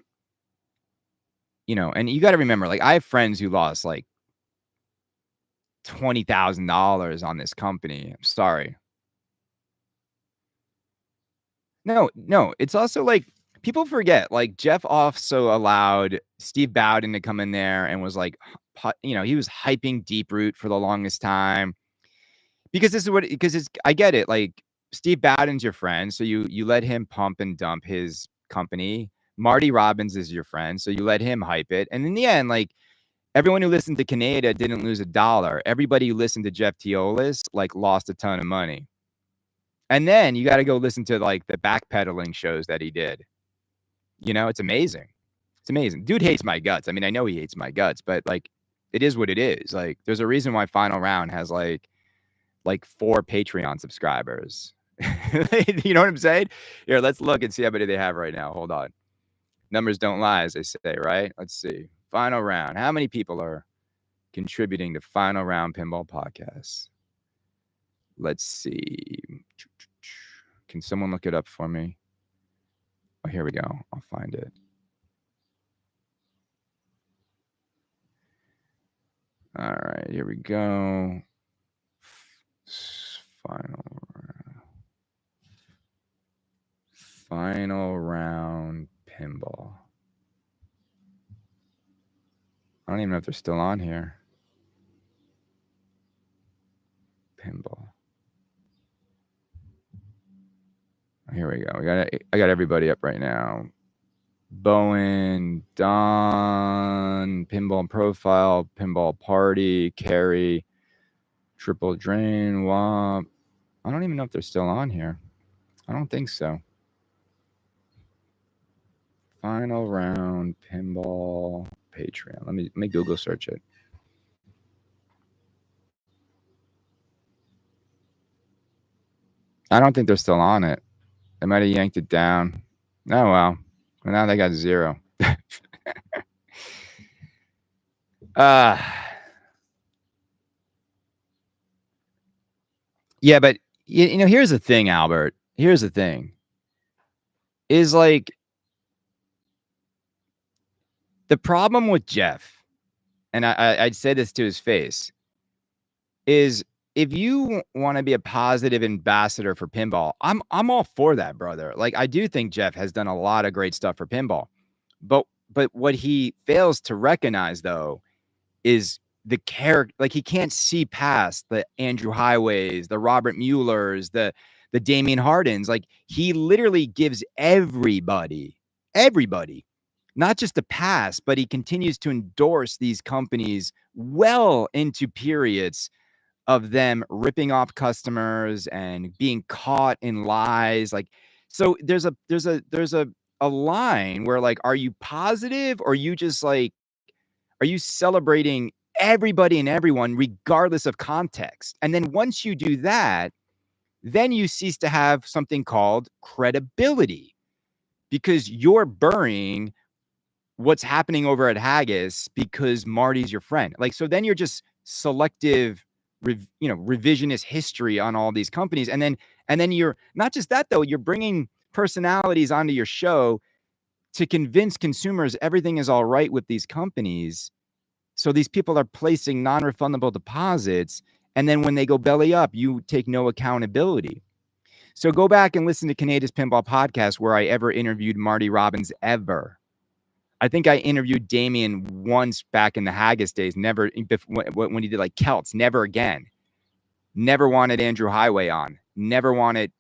you got to remember, I have friends who lost $20,000 on this company. I'm sorry. No, it's also people forget, Jeff also allowed Steve Bowden to come in there and was he was hyping Deep Root for the longest time. Because I get it. Steve Bowden's your friend, so you let him pump and dump his company. Marty Robbins is your friend, so you let him hype it. And in the end, everyone who listened to Kaneda didn't lose $1. Everybody who listened to Jeff Teolis lost a ton of money. And then you got to go listen to the backpedaling shows that he did. It's amazing. It's amazing. Dude hates my guts. I mean, I know he hates my guts, but it is what it is. There's a reason why Final Round has 4 Patreon subscribers. You know what I'm saying? Here, let's look and see how many they have right now. Hold on. Numbers don't lie, as they say, right? Let's see. Final Round. How many people are contributing to Final Round Pinball Podcast? Let's see. Can someone look it up for me? Oh, here we go. I'll find it. All right, here we go. Final Round Pinball. I don't even know if they're still on here. Pinball. Here we go. I got everybody up right now. Bowen, Don, Pinball Profile, Pinball Party, Carrie, Triple Drain, Wop. I don't even know if they're still on here. I don't think so. Final Round Pinball Patreon. Let me Google search it. I don't think they're still on it. They might have yanked it down. Oh, well. Now they got 0. Yeah, but here's the thing, Albert. Here's the thing. Is the problem with Jeff, and I'd say this to his face, is if you want to be a positive ambassador for pinball, I'm all for that, brother. I do think Jeff has done a lot of great stuff for pinball. But what he fails to recognize, though, is the character. He can't see past the Andrew Highways, the Robert Muellers, the Damian Hardens. He literally gives everybody, not just a pass, but he continues to endorse these companies well into periods of them ripping off customers and being caught in lies. So there's a line where are you positive, or you just are you celebrating everybody and everyone regardless of context? And then once you do that, then you cease to have something called credibility, because you're burying what's happening over at Haggis because Marty's your friend. So then you're just selective, revisionist history on all these companies. And then you're not just that, though, you're bringing personalities onto your show to convince consumers everything is all right with these companies. So these people are placing non-refundable deposits. And then when they go belly up, you take no accountability. So go back and listen to Kaneda's Pinball Podcast, where I ever interviewed Marty Robbins ever. I think I interviewed Damien once back in the Haggis days, never when he did like Celts, never again. Never wanted Andrew Highway on. Never wanted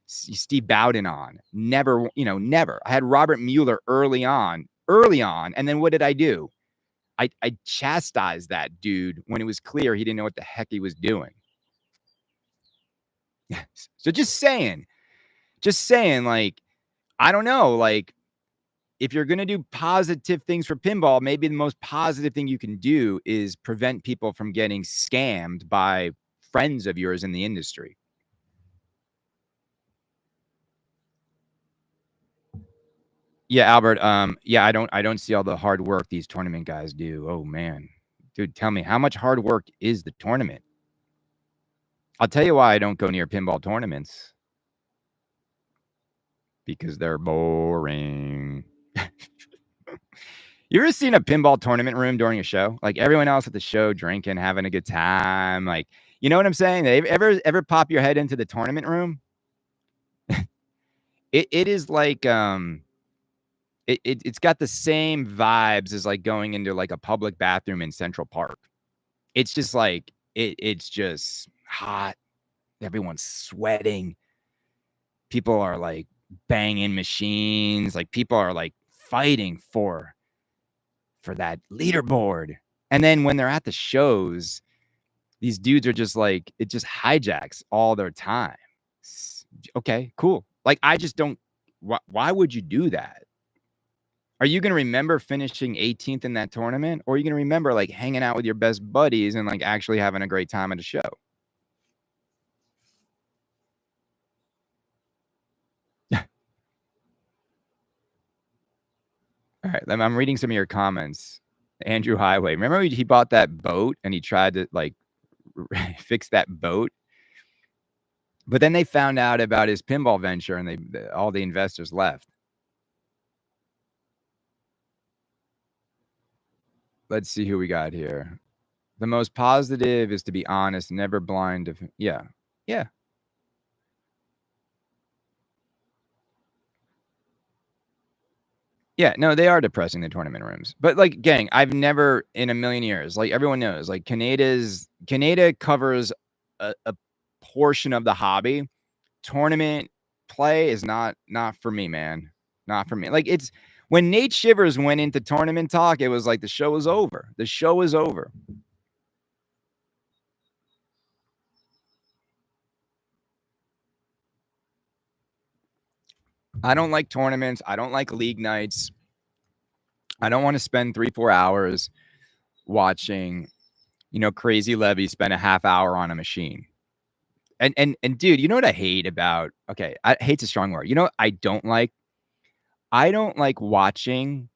Steve Bowden on. Never, never. I had Robert Mueller early on. And then what did I do? I chastised that dude when it was clear he didn't know what the heck he was doing. So just saying, like, I don't know, like, if you're going to do positive things for pinball, maybe the most positive thing you can do is prevent people from getting scammed by friends of yours in the industry. Yeah, Albert. Yeah, I don't see all the hard work these tournament guys do. Oh man. Dude, tell me, how much hard work is the tournament? I'll tell you why I don't go near pinball tournaments. Because they're boring. You ever seen a pinball tournament room during a show? Like everyone else at the show drinking, having a good time. Like, you know what I'm saying? They ever pop your head into the tournament room? It is like it's got the same vibes as like going into like a public bathroom in Central Park. It's just like it's just hot. Everyone's sweating. People are like banging machines. Like people are like fighting for that leaderboard. And then when they're at the shows, these dudes are just like, it just hijacks all their time. Okay, cool. Like, I just don't, why would you do that? Are you going to remember finishing 18th in that tournament? Or are you going to remember like hanging out with your best buddies and like actually having a great time at a show? All right, I'm reading some of your comments. Andrew Highway. Remember he bought that boat and he tried to like fix that boat? But then they found out about his pinball venture and all the investors left. Let's see who we got here. The most positive is to be honest, never blind. Yeah. Yeah. Yeah. No, they are depressing, the tournament rooms. But like, gang, I've never in a million years, like everyone knows, like Kaneda covers a portion of the hobby. Tournament play is not for me, man. Not for me. Like it's when Nate Shivers went into tournament talk, it was like the show was over. The show is over. I don't like tournaments. I don't like league nights. I don't want to spend 3-4 hours watching, Crazy Levy spend a half hour on a machine. And dude, you know what I hate about, okay, I hate's a strong word. You know what I don't like? I don't like watching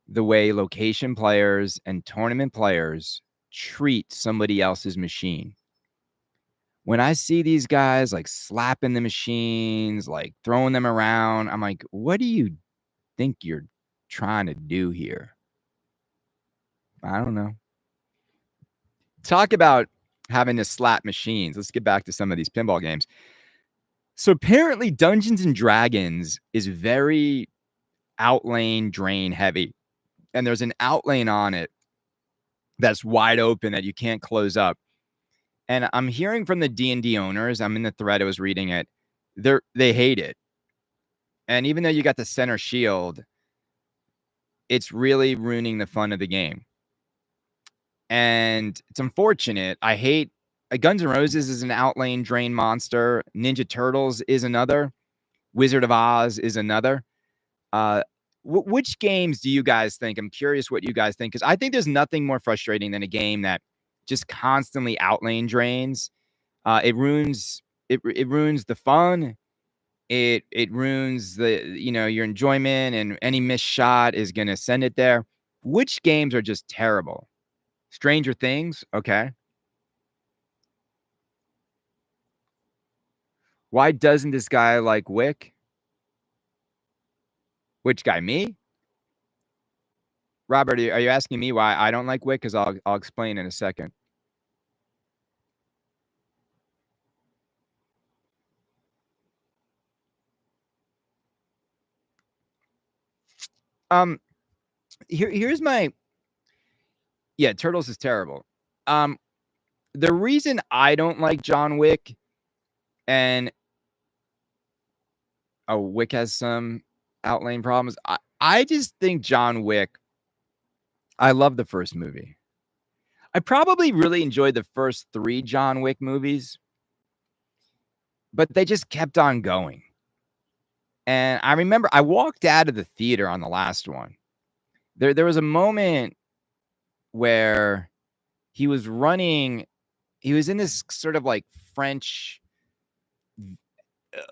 the way location players and tournament players treat somebody else's machine. When I see these guys like slapping the machines, like throwing them around, I'm like, what do you think you're trying to do here? I don't know. Talk about having to slap machines. Let's get back to some of these pinball games. So apparently Dungeons and Dragons is very outlane drain heavy. And there's an outlane on it that's wide open that you can't close up. And I'm hearing from the D&D owners, I'm in the thread, I was reading it. They hate it. And even though you got the center shield, it's really ruining the fun of the game. And it's unfortunate. I hate Guns N' Roses is an outlane drain monster. Ninja Turtles is another. Wizard of Oz is another. Uh, which games do you guys think? I'm curious what you guys think, because I think there's nothing more frustrating than a game that just constantly outlane drains. It ruins it ruins the fun. It ruins your enjoyment, and any missed shot is gonna send it there. Which games are just terrible? Stranger Things, okay. Why doesn't this guy like Wick? Which guy, me? Robert, are you asking me why I don't like Wick? Because I'll explain in a second. Um, Here's my yeah, Turtles is terrible. Um, the reason I don't like John Wick and Wick has some outlaying problems. I just think John Wick. I love the first movie. I probably really enjoyed the first 3 John Wick movies, but they just kept on going. And I remember I walked out of the theater on the last one. There was a moment where he was running he was in this sort of like French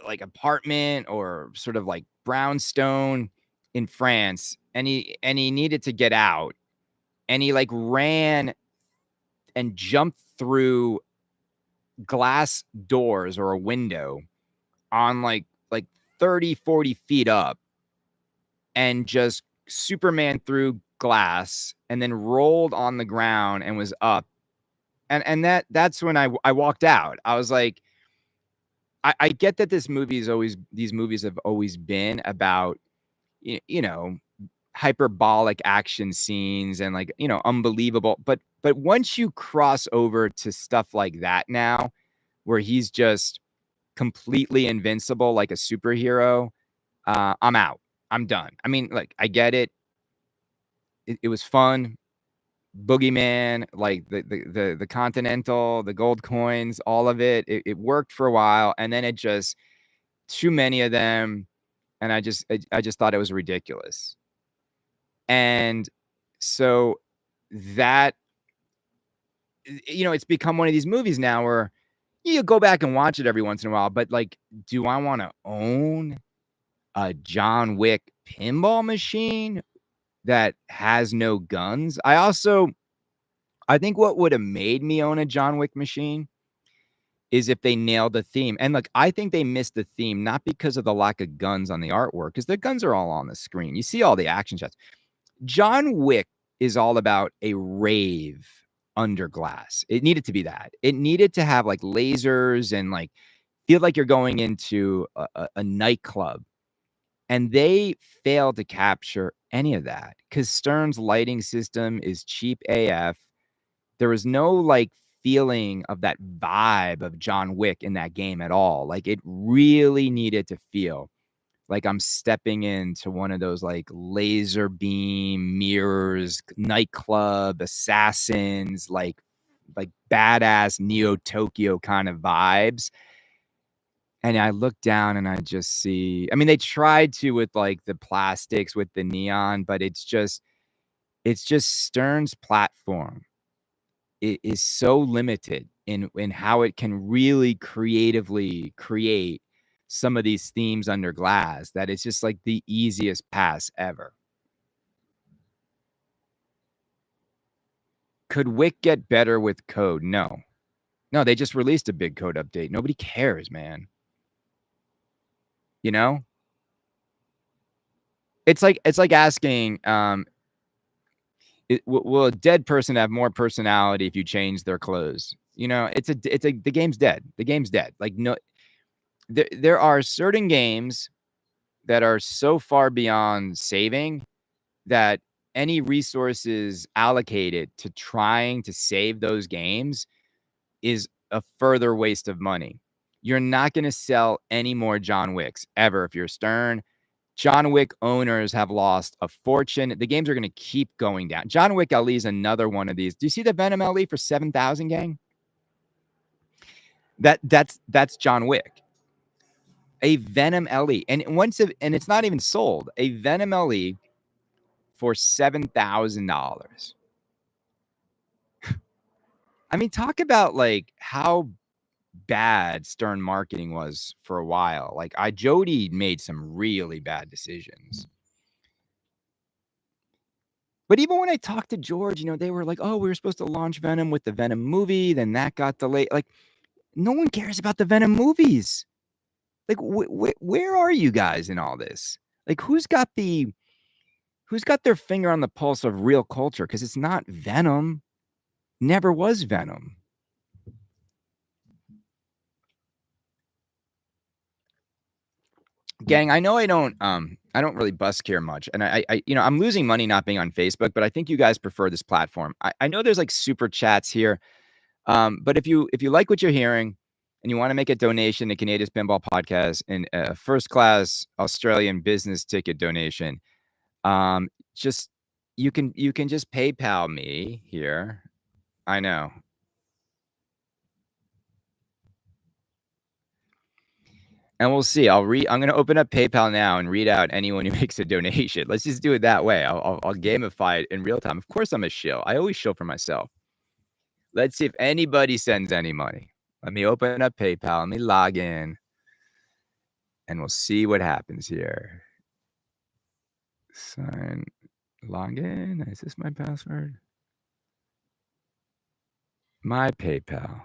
like apartment or sort of like brownstone in France, and he needed to get out, and he like ran and jumped through glass doors or a window on like 30-40 feet up, and just Superman through glass, and then rolled on the ground and was up. And that's when I walked out. I was like, I get that these movies have always been about you know hyperbolic action scenes and like unbelievable, but once you cross over to stuff like that now, where he's just completely invincible like a superhero, I'm out. I'm done. I mean, like, I get it. It was fun. Boogeyman, like the Continental, the gold coins, all of it. It worked for a while, and then it just too many of them, and I just thought it was ridiculous. And so that it's become one of these movies now where you go back and watch it every once in a while, but like, do I want to own a John Wick pinball machine that has no guns? I think what would have made me own a John Wick machine is if they nailed the theme. And look, I think they missed the theme, not because of the lack of guns on the artwork, because the guns are all on the screen. You see all the action shots. John Wick is all about a rave under glass. It needed to be that. It needed to have like lasers and like feel like you're going into a nightclub. And they failed to capture any of that because Stern's lighting system is cheap AF. There was no like feeling of that vibe of John Wick in that game at all. Like, it really needed to feel like I'm stepping into one of those like laser beam mirrors, nightclub assassins, like badass Neo Tokyo kind of vibes. And I look down and I just see, I mean, they tried to with like the plastics with the neon, but it's just Stern's platform. It is so limited in how it can really creatively create some of these themes under glass that it's just like the easiest pass ever. Could Wick get better with code? No. No, they just released a big code update. Nobody cares, man. You know? It's like asking, will a dead person have more personality if you change their clothes? The game's dead. The game's dead. Like, no, there are certain games that are so far beyond saving that any resources allocated to trying to save those games is a further waste of money. You're not going to sell any more John Wicks ever if you're Stern. John Wick owners have lost a fortune. The games are going to keep going down. John Wick LE is another one of these. Do you see the Venom LE for 7,000, gang? That's John Wick. A Venom LE, and it's not even sold. A Venom LE for $7,000. I mean, talk about like how bad Stern marketing was for a while. Like, Jody made some really bad decisions. But even when I talked to George, they were like, "Oh, we were supposed to launch Venom with the Venom movie, then that got delayed." Like, no one cares about the Venom movies. Like, where are you guys in all this? Like, who's got their finger on the pulse of real culture? Because it's not Venom. Never was Venom. Gang, I know I I don't really busk here much, and I'm losing money not being on Facebook, but I think you guys prefer this platform. I know there's, like, super chats here, but if you like what you're hearing and you wanna make a donation to Kaneda's Pinball Podcast and a first-class Australian business ticket donation, um, just you can just PayPal me here. I know. And we'll see. I'm gonna open up PayPal now and read out anyone who makes a donation. Let's just do it that way. I'll gamify it in real time. Of course, I'm a shill. I always shill for myself. Let's see if anybody sends any money. Let me open up PayPal. Let me log in, and we'll see what happens here. Sign, log in. Is this my password? My PayPal.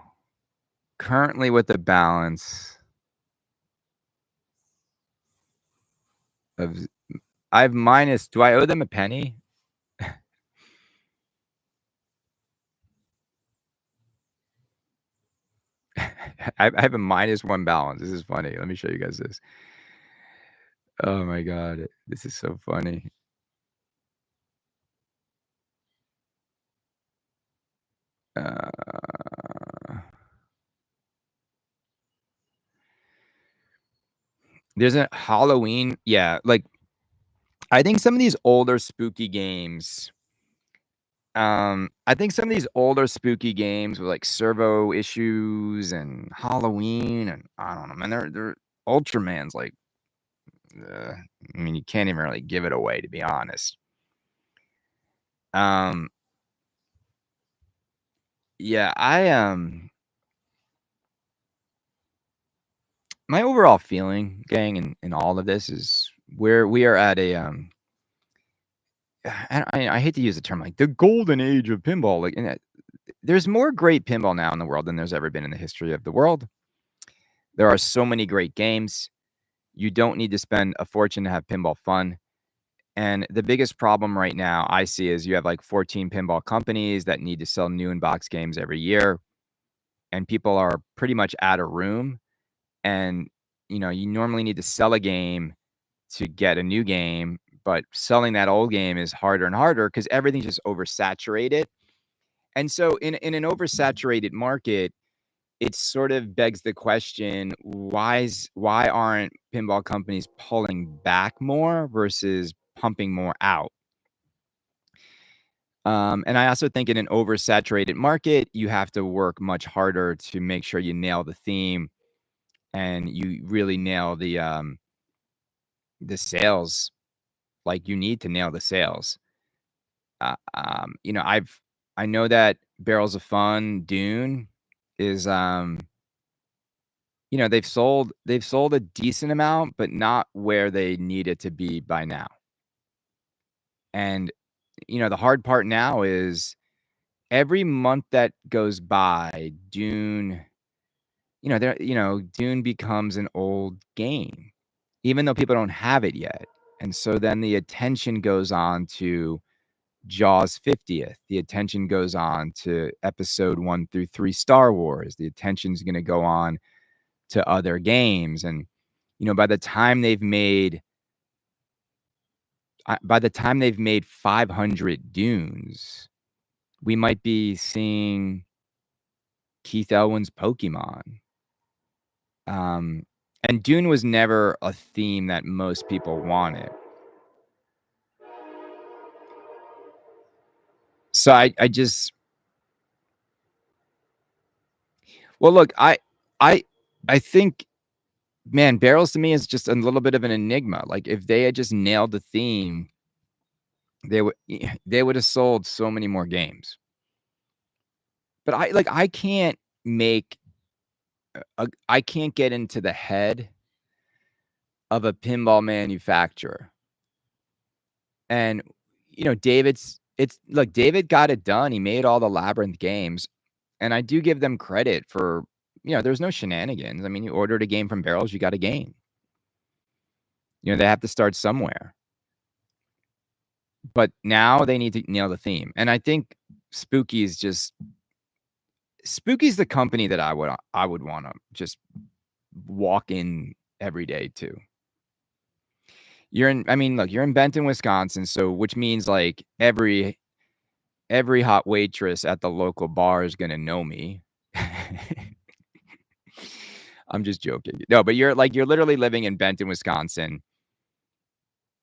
Currently with a balance of I have minus. Do I owe them a penny? I have a -1 balance. This is funny. Let me show you guys this. Oh my god. This is so funny. Uh, there's a Halloween yeah, like, I think some of these older spooky games, I think some of these older spooky games with, like, servo issues and Halloween and I don't know, man, they're Ultraman's like, I mean, you can't even really give it away, to be honest. Um, yeah, my overall feeling, gang, in all of this is we are at a, I hate to use the term like the golden age of pinball, like, and there's more great pinball now in the world than there's ever been in the history of the world. There are so many great games. You don't need to spend a fortune to have pinball fun. And the biggest problem right now I see is you have like 14 pinball companies that need to sell new in box games every year, and people are pretty much out of room. And you normally need to sell a game to get a new game, but selling that old game is harder and harder because everything's just oversaturated. And so in an oversaturated market, it sort of begs the question, why aren't pinball companies pulling back more versus pumping more out? And I also think in an oversaturated market, you have to work much harder to make sure you nail the theme and you really nail the sales. Like you need to nail the sales. I know that Barrels of Fun Dune is they've sold a decent amount, but not where they need it to be by now. And the hard part now is every month that goes by, Dune becomes an old game, even though people don't have it yet. And so then the attention goes on to Jaws 50th. The attention goes on to episode 1 through 3 Star Wars. The attention's gonna go on to other games, and, by the time they've made 500 Dunes, we might be seeing Keith Elwin's Pokemon. And Dune was never a theme that most people wanted. So I just well, look, I I think, man, Barrels to me is just a little bit of an enigma. Like, if they had just nailed the theme, they would have sold so many more games. But I can't make I can't get into the head of a pinball manufacturer. And, David got it done. He made all the Labyrinth games, and I do give them credit for, there's no shenanigans. I mean, you ordered a game from Barrels, you got a game. They have to start somewhere. But now they need to nail the theme. And I think Spooky's the company that I would wanna just walk in every day to. I mean, look, you're in Benton, Wisconsin, so which means, like, every hot waitress at the local bar is gonna know me. I'm just joking. No, but you're literally living in Benton, Wisconsin,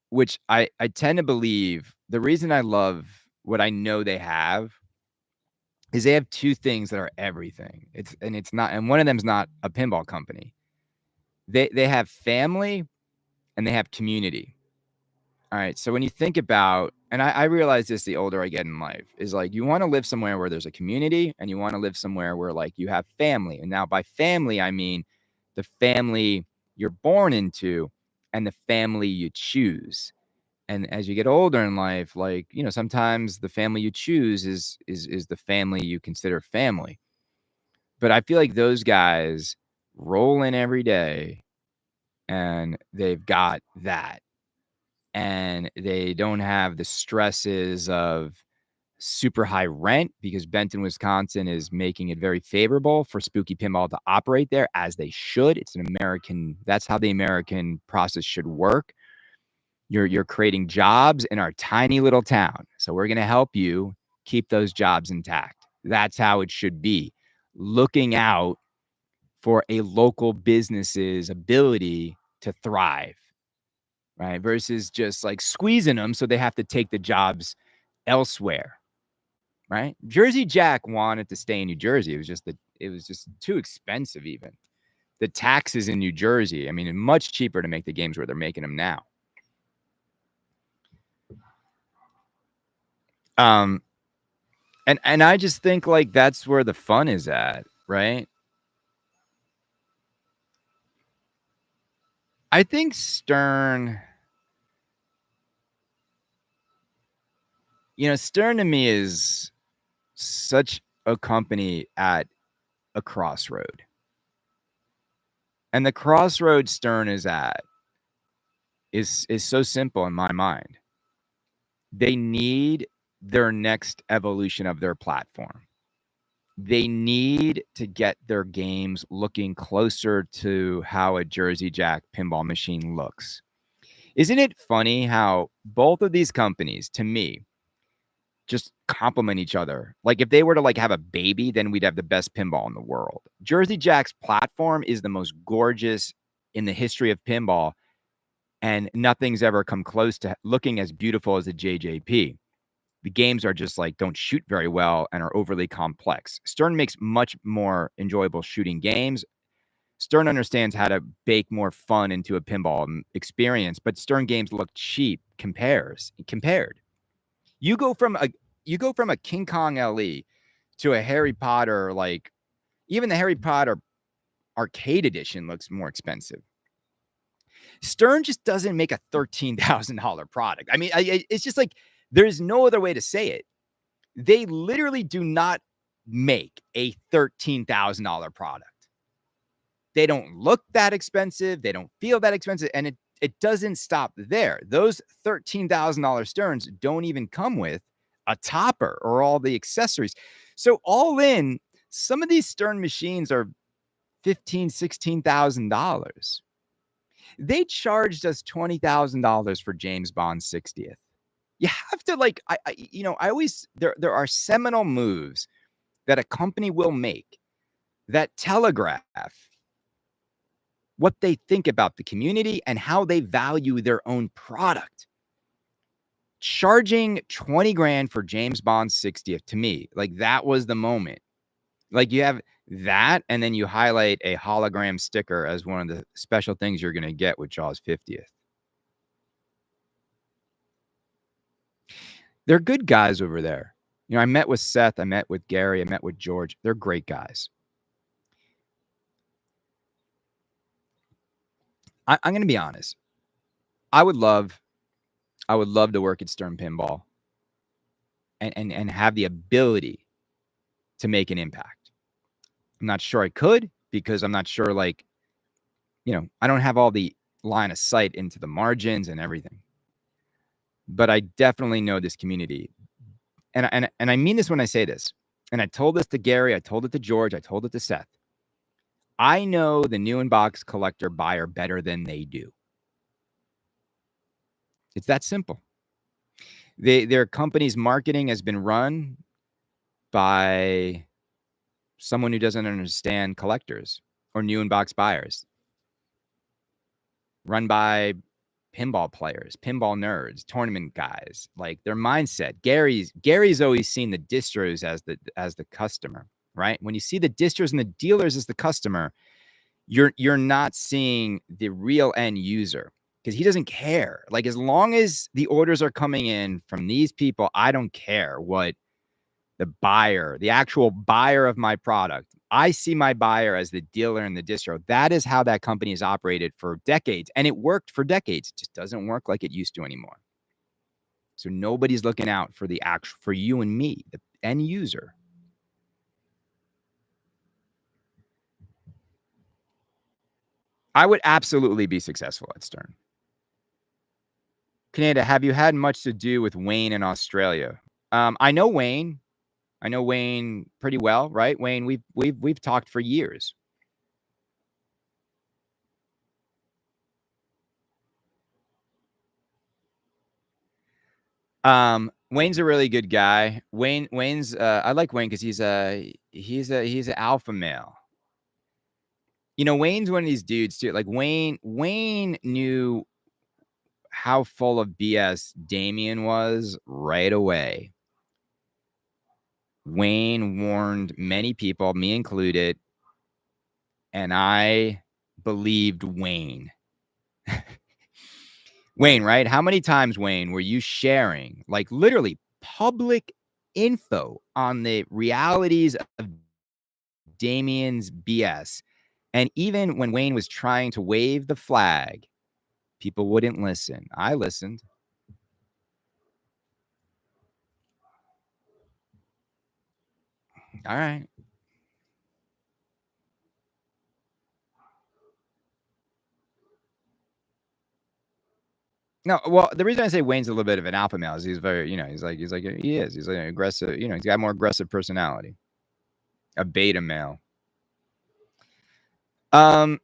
which I tend to believe the reason I love what I know they have is they have 2 things that are everything. It's not, and one of them is not a pinball company. They have family and they have community. Alright, so when you think about, and I realize this the older I get in life, is like you wanna live somewhere where there's a community and you wanna live somewhere where, like, you have family, and now by family, I mean the family you're born into and the family you choose. And as you get older in life, like, sometimes the family you choose is the family you consider family. But I feel like those guys roll in every day and they've got that. And they don't have the stresses of super high rent because Benton, Wisconsin is making it very favorable for Spooky Pinball to operate there as they should. It's an American, that's how the American process should work. You're creating jobs in our tiny little town. So we're going to help you keep those jobs intact. That's how it should be. Looking out for a local business's ability to thrive, right? Versus just like squeezing them so they have to take the jobs elsewhere, right? Jersey Jack wanted to stay in New Jersey. It was just too expensive even. The taxes in New Jersey, I mean, it's much cheaper to make the games where they're making them now. Um, and I just think like that's where the fun is at, right? I think Stern to me is such a company at a crossroad. And the crossroad Stern is at is so simple in my mind. They need their next evolution of their platform. They need to get their games looking closer to how a Jersey Jack pinball machine looks. Isn't it funny how both of these companies, to me, just complement each other? Like if they were to like have a baby, then we'd have the best pinball in the world. Jersey Jack's platform is the most gorgeous in the history of pinball, and nothing's ever come close to looking as beautiful as a JJP. The games are just like don't shoot very well and are overly complex. Stern makes much more enjoyable shooting games. Stern understands how to bake more fun into a pinball experience, but Stern games look cheap compared. You go from a King Kong LE to a Harry Potter, like even the Harry Potter arcade edition looks more expensive. Stern just doesn't make a $13,000 product. I mean, it's just like there's no other way to say it. They literally do not make a $13,000 product. They don't look that expensive. They don't feel that expensive. And it doesn't stop there. Those $13,000 Sterns don't even come with a topper or all the accessories. So all in, some of these Stern machines are $15,000, $16,000. They charged us $20,000 for James Bond's 60th. You have to like, I always, there are seminal moves that a company will make that telegraph what they think about the community and how they value their own product. Charging 20 grand for James Bond's 60th, to me, like that was the moment. Like you have that, and then you highlight a hologram sticker as one of the special things you're going to get with Jaws 50th. They're good guys over there. I met with Seth, I met with Gary, I met with George. They're great guys. I'm going to be honest. I would love to work at Stern Pinball and have the ability to make an impact. I'm not sure I could because I'm not sure, like, I don't have all the line of sight into the margins and everything. But I definitely know this community. And I mean this when I say this. And I told this to Gary, I told it to George, I told it to Seth. I know the new in-box collector buyer better than they do. It's that simple. Their company's marketing has been run by someone who doesn't understand collectors or new in-box buyers, run by pinball players, pinball nerds, tournament guys. Like their mindset. Gary's always seen the distros as the customer, right? When you see the distros and the dealers as the customer, you're not seeing the real end user because he doesn't care. Like as long as the orders are coming in from these people, I don't care what the buyer, the actual buyer of my product. I see my buyer as the dealer and the distro. That is how that company has operated for decades. And it worked for decades. It just doesn't work like it used to anymore. So nobody's looking out for for you and me, the end user. I would absolutely be successful at Stern. Kaneda, have you had much to do with Wayne in Australia? I know Wayne. I know Wayne pretty well, right? Wayne, we've talked for years. Wayne's a really good guy. Wayne's I like Wayne because he's an alpha male. You know, Wayne's one of these dudes too. Like Wayne knew how full of BS Damien was right away. Wayne warned many people, me included, and I believed Wayne. Wayne, right? How many times, Wayne, were you sharing like literally public info on the realities of Damien's BS? And even when Wayne was trying to wave the flag, people wouldn't listen. I listened. All right. No, well, the reason I say Wayne's a little bit of an alpha male is he's very, he's like an aggressive, he's got more aggressive personality, a beta male. Um,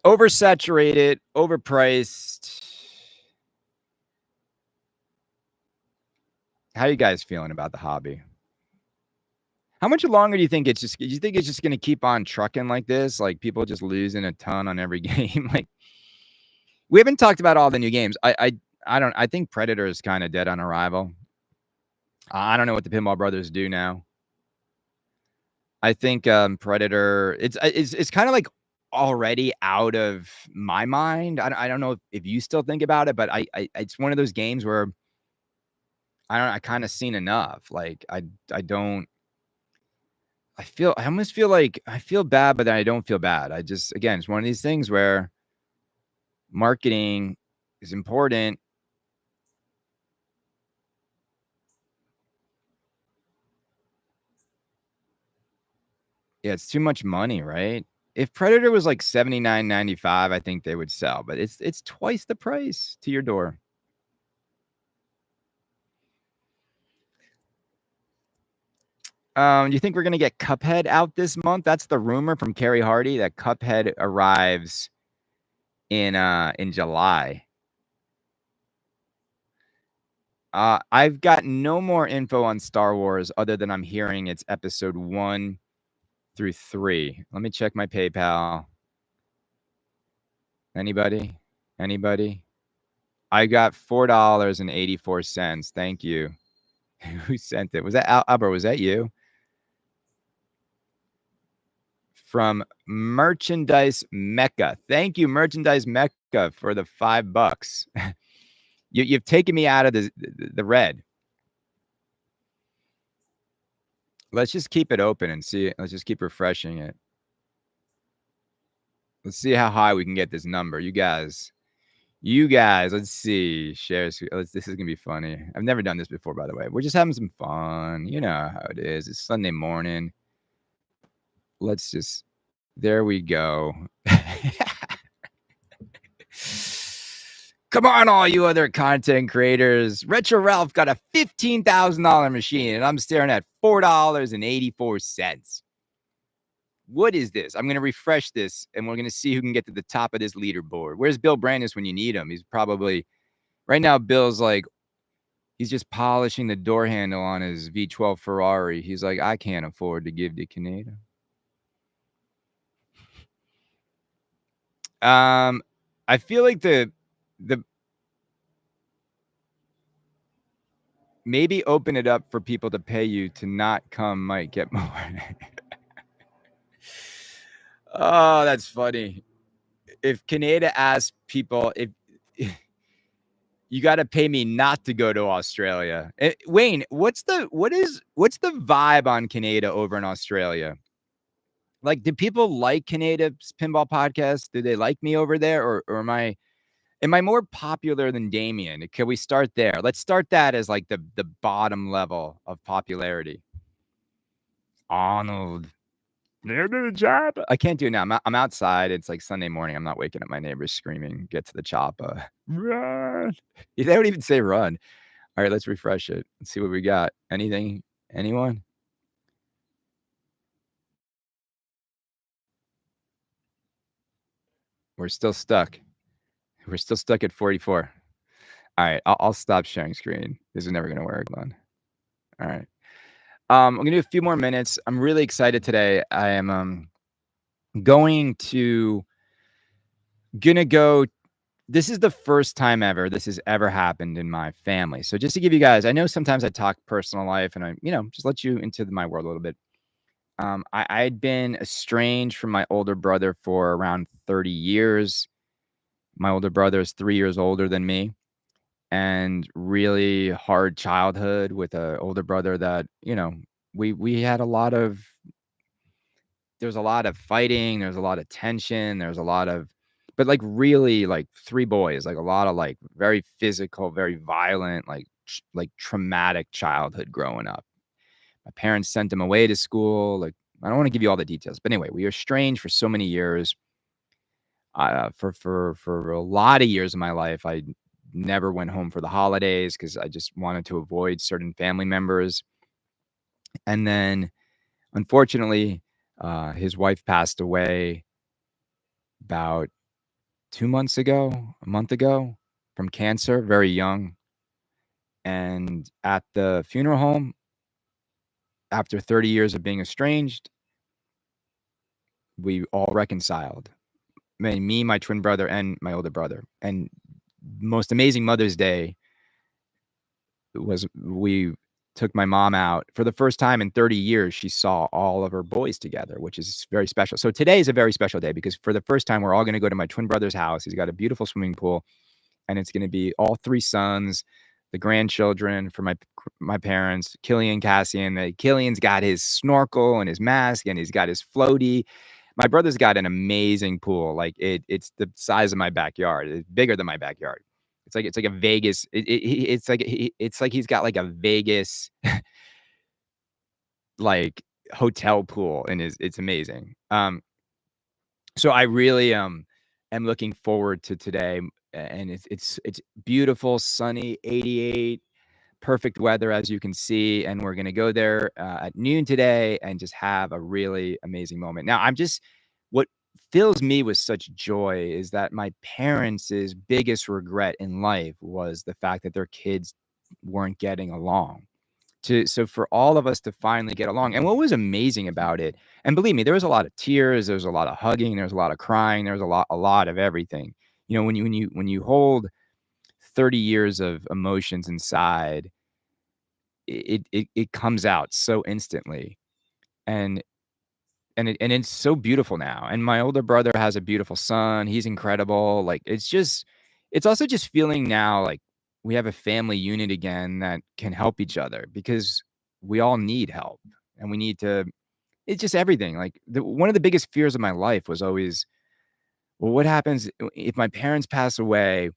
Oversaturated, overpriced. How are you guys feeling about the hobby? How much longer do you think do you think it's just going to keep on trucking like this? Like people just losing a ton on every game? Like we haven't talked about all the new games. I think Predator is kind of dead on arrival. I don't know what the Pinball Brothers do now. I think Predator, it's kind of like already out of my mind. I don't know if you still think about it, but I it's one of those games where I kind of seen enough. Like I don't. I almost feel like I feel bad, but then I don't feel bad. I just again, it's one of these things where marketing is important. Yeah, it's too much money, right? If Predator was like $79.95, I think they would sell, but it's twice the price to your door. Do you think we're gonna get Cuphead out this month? That's the rumor from Carrie Hardy that Cuphead arrives in July. I've got no more info on Star Wars other than I'm hearing it's episode 1 through 3. Let me check my PayPal. Anybody? Anybody? I got $4.84. Thank you. Who sent it? Was that Albert? Was that you? From Merchandise Mecca. Thank you, Merchandise Mecca, for the $5. You've taken me out of the red. Let's just keep it open and see. Let's just keep refreshing it. Let's see how high we can get this number. You guys, let's see. Shares. This is gonna be funny. I've never done this before, by the way. We're just having some fun. You know how it is. It's Sunday morning. Let's just. There we go. Come on, all you other content creators. Retro Ralph got a $15,000 machine, and I'm staring at $4.84. What is this? I'm going to refresh this, and we're going to see who can get to the top of this leaderboard. Where's Bill Brandis when you need him? He's probably Right now, Bill's like, he's just polishing the door handle on his V12 Ferrari. He's like, "I can't afford to give to Kaneda." Um, I feel like the maybe open it up for people to pay you to not come might get more. Oh, that's funny. If Kaneda asks people if you gotta pay me not to go to Australia. Wayne, what's the vibe on Kaneda over in Australia? Like, do people like Kaneda's pinball podcast? Do they like me over there, or am I more popular than Damien? Can we start there? Let's start that as like the bottom level of popularity. Arnold, they're the job. I can't do it now. I'm outside. It's like Sunday morning. I'm not waking up my neighbors screaming, "Get to the chopper, run!" They don't even say run. All right, let's refresh it. Let's see what we got. Anything? Anyone? We're still stuck. We're still stuck at 44. All right, I'll stop sharing screen. This is never gonna work, man. All right. I'm gonna do a few more minutes. I'm really excited today. I am going to gonna go. This is the first time ever this has ever happened in my family. So just to give you guys, I know sometimes I talk personal life and I, just let you into my world a little bit. I'd been estranged from my older brother for around 30 years. My older brother is 3 years older than me, and really hard childhood with a older brother that, we had a lot of there's a lot of fighting, there's a lot of tension, there's a lot of but, like, really, like, 3 boys, like, a lot of, like, very physical, very violent, like, traumatic childhood growing up. My parents sent him away to school, like, I don't wanna give you all the details, but anyway, we were estranged for so many years. For a lot of years of my life, I never went home for the holidays because I just wanted to avoid certain family members, and then, unfortunately, his wife passed away about 2 months ago, a month ago, from cancer, very young, and at the funeral home, after 30 years of being estranged, we all reconciled. Me, my twin brother, and my older brother, and most amazing Mother's Day was we took my mom out. For the first time in 30 years, she saw all of her boys together, which is very special. So today is a very special day because for the first time, we're all gonna go to my twin brother's house. He's got a beautiful swimming pool, and it's gonna be all 3 sons, the grandchildren for my parents, Killian, Cassian. Killian's got his snorkel and his mask, and he's got his floaty. My brother's got an amazing pool. Like, it's the size of my backyard. It's bigger than my backyard. It's like a Vegas it's like he's got, like, a Vegas, like, hotel pool, and it's amazing. So I really, am looking forward to today, and it's beautiful, sunny, 88, perfect weather, as you can see, and we're gonna go there, at noon today and just have a really amazing moment. Now, what fills me with such joy is that my parents' biggest regret in life was the fact that their kids weren't getting along. So for all of us to finally get along, and what was amazing about it, and believe me, there was a lot of tears, there was a lot of hugging, there was a lot of crying, there was a lot of everything. When you hold 30 years of emotions inside, it comes out so instantly, and it's so beautiful now, and my older brother has a beautiful son, he's incredible, like, it's also just feeling now like we have a family unit again that can help each other because we all need help, and we need to it's just everything, like, one of the biggest fears of my life was always, "Well, what happens if my parents pass away?"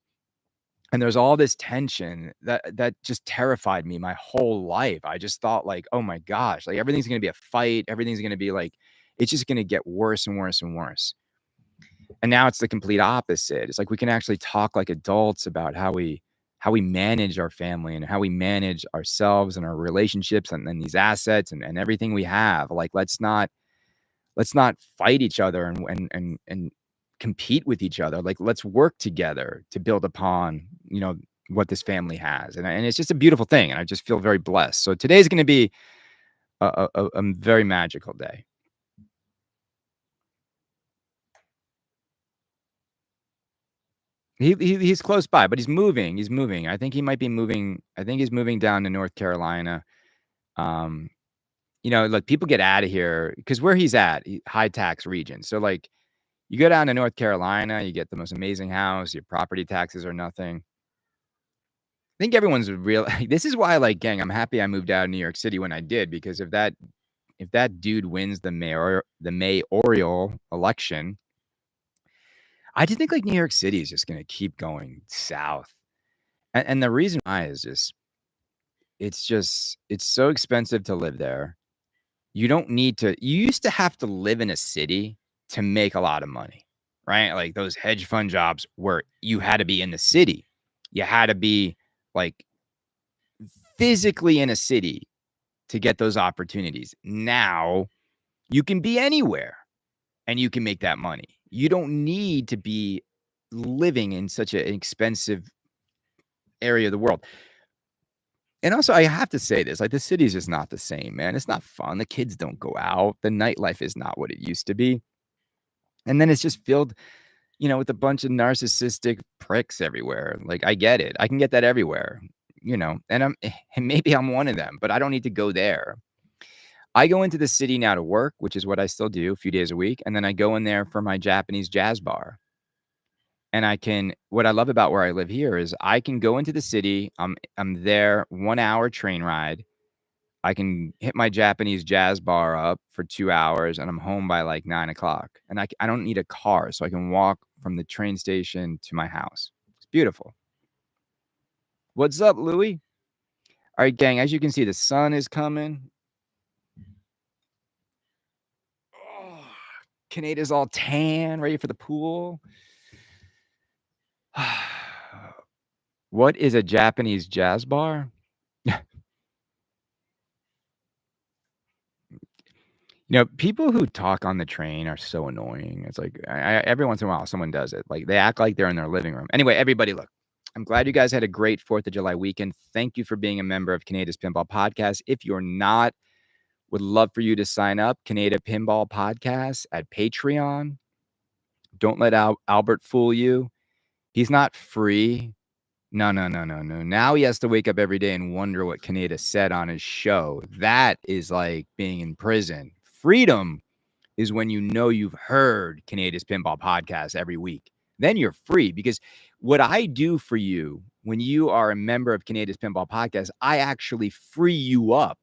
And there's all this tension that just terrified me my whole life. I just thought like, "Oh my gosh, like everything's gonna be a fight. Everything's gonna be like it's just gonna get worse and worse and worse." And now it's the complete opposite. It's like we can actually talk like adults about how we manage our family and how we manage ourselves and our relationships and these assets and everything we have. Like let's not fight each other and compete with each other. Like let's work together to build upon, what this family has, and it's just a beautiful thing, and I just feel very blessed. So today's gonna be a very magical day. He's close by, but he's moving. I think he might be moving. I think he's moving down to North Carolina. Um, like, people get out of here because where he's at, high tax region. So, like, you go down to North Carolina, you get the most amazing house, your property taxes are nothing. I think everyone's real this is why, like, gang, I'm happy I moved out of New York City when I did, because if that dude wins the mayoral election, I just think, like, New York City is just gonna keep going south. And the reason why is it's so expensive to live there. You don't need to you used to have to live in a city to make a lot of money, right? Like, those hedge fund jobs where you had to be in the city. You had to be, like, physically in a city to get those opportunities. Now, you can be anywhere and you can make that money. You don't need to be living in such an expensive area of the world. And also, I have to say this, like, the city is just not the same, man. It's not fun. The kids don't go out. The nightlife is not what it used to be. And then it's just filled, with a bunch of narcissistic pricks everywhere. Like, I get it. I can get that everywhere, and and maybe I'm one of them, but I don't need to go there. I go into the city now to work, which is what I still do a few days a week, and then I go in there for my Japanese jazz bar. And what I love about where I live here is I can go into the city. I'm there 1 hour train ride. I can hit my Japanese jazz bar up for 2 hours, and I'm home by, like, 9 o'clock. And I don't need a car, so I can walk from the train station to my house. It's beautiful. What's up, Louie? Alright, gang, as you can see, the sun is coming. Oh, Kaneda's all tan, ready for the pool. What is a Japanese jazz bar? People who talk on the train are so annoying. It's like, every once in a while, someone does it. Like, they act like they're in their living room. Anyway, everybody, look, I'm glad you guys had a great 4th of July weekend. Thank you for being a member of Kaneda's Pinball Podcast. If you're not, would love for you to sign up. Kaneda Pinball Podcast at Patreon. Don't let Albert fool you. He's not free. No, no, no, no, no. Now he has to wake up every day and wonder what Kaneda said on his show. That is like being in prison. Freedom is when you've heard Kaneda's Pinball Podcast every week. Then you're free, because what I do for you when you are a member of Kaneda's Pinball Podcast, I actually free you up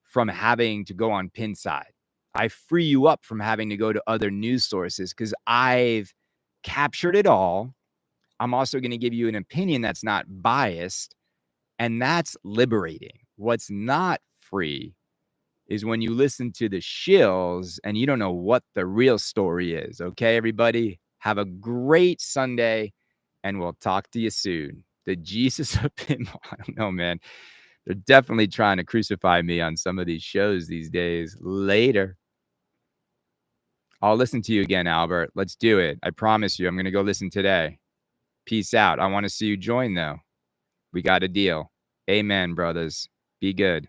from having to go on Pinside. I free you up from having to go to other news sources because I've captured it all. I'm also going to give you an opinion that's not biased, and that's liberating. What's not free is when you listen to the shills and you don't know what the real story is. Okay, everybody, have a great Sunday, and we'll talk to you soon. The Jesus of Pinball. I don't know, man. They're definitely trying to crucify me on some of these shows these days. Later. I'll listen to you again, Albert. Let's do it. I promise you, I'm going to go listen today. Peace out. I want to see you join, though. We got a deal. Amen, brothers. Be good.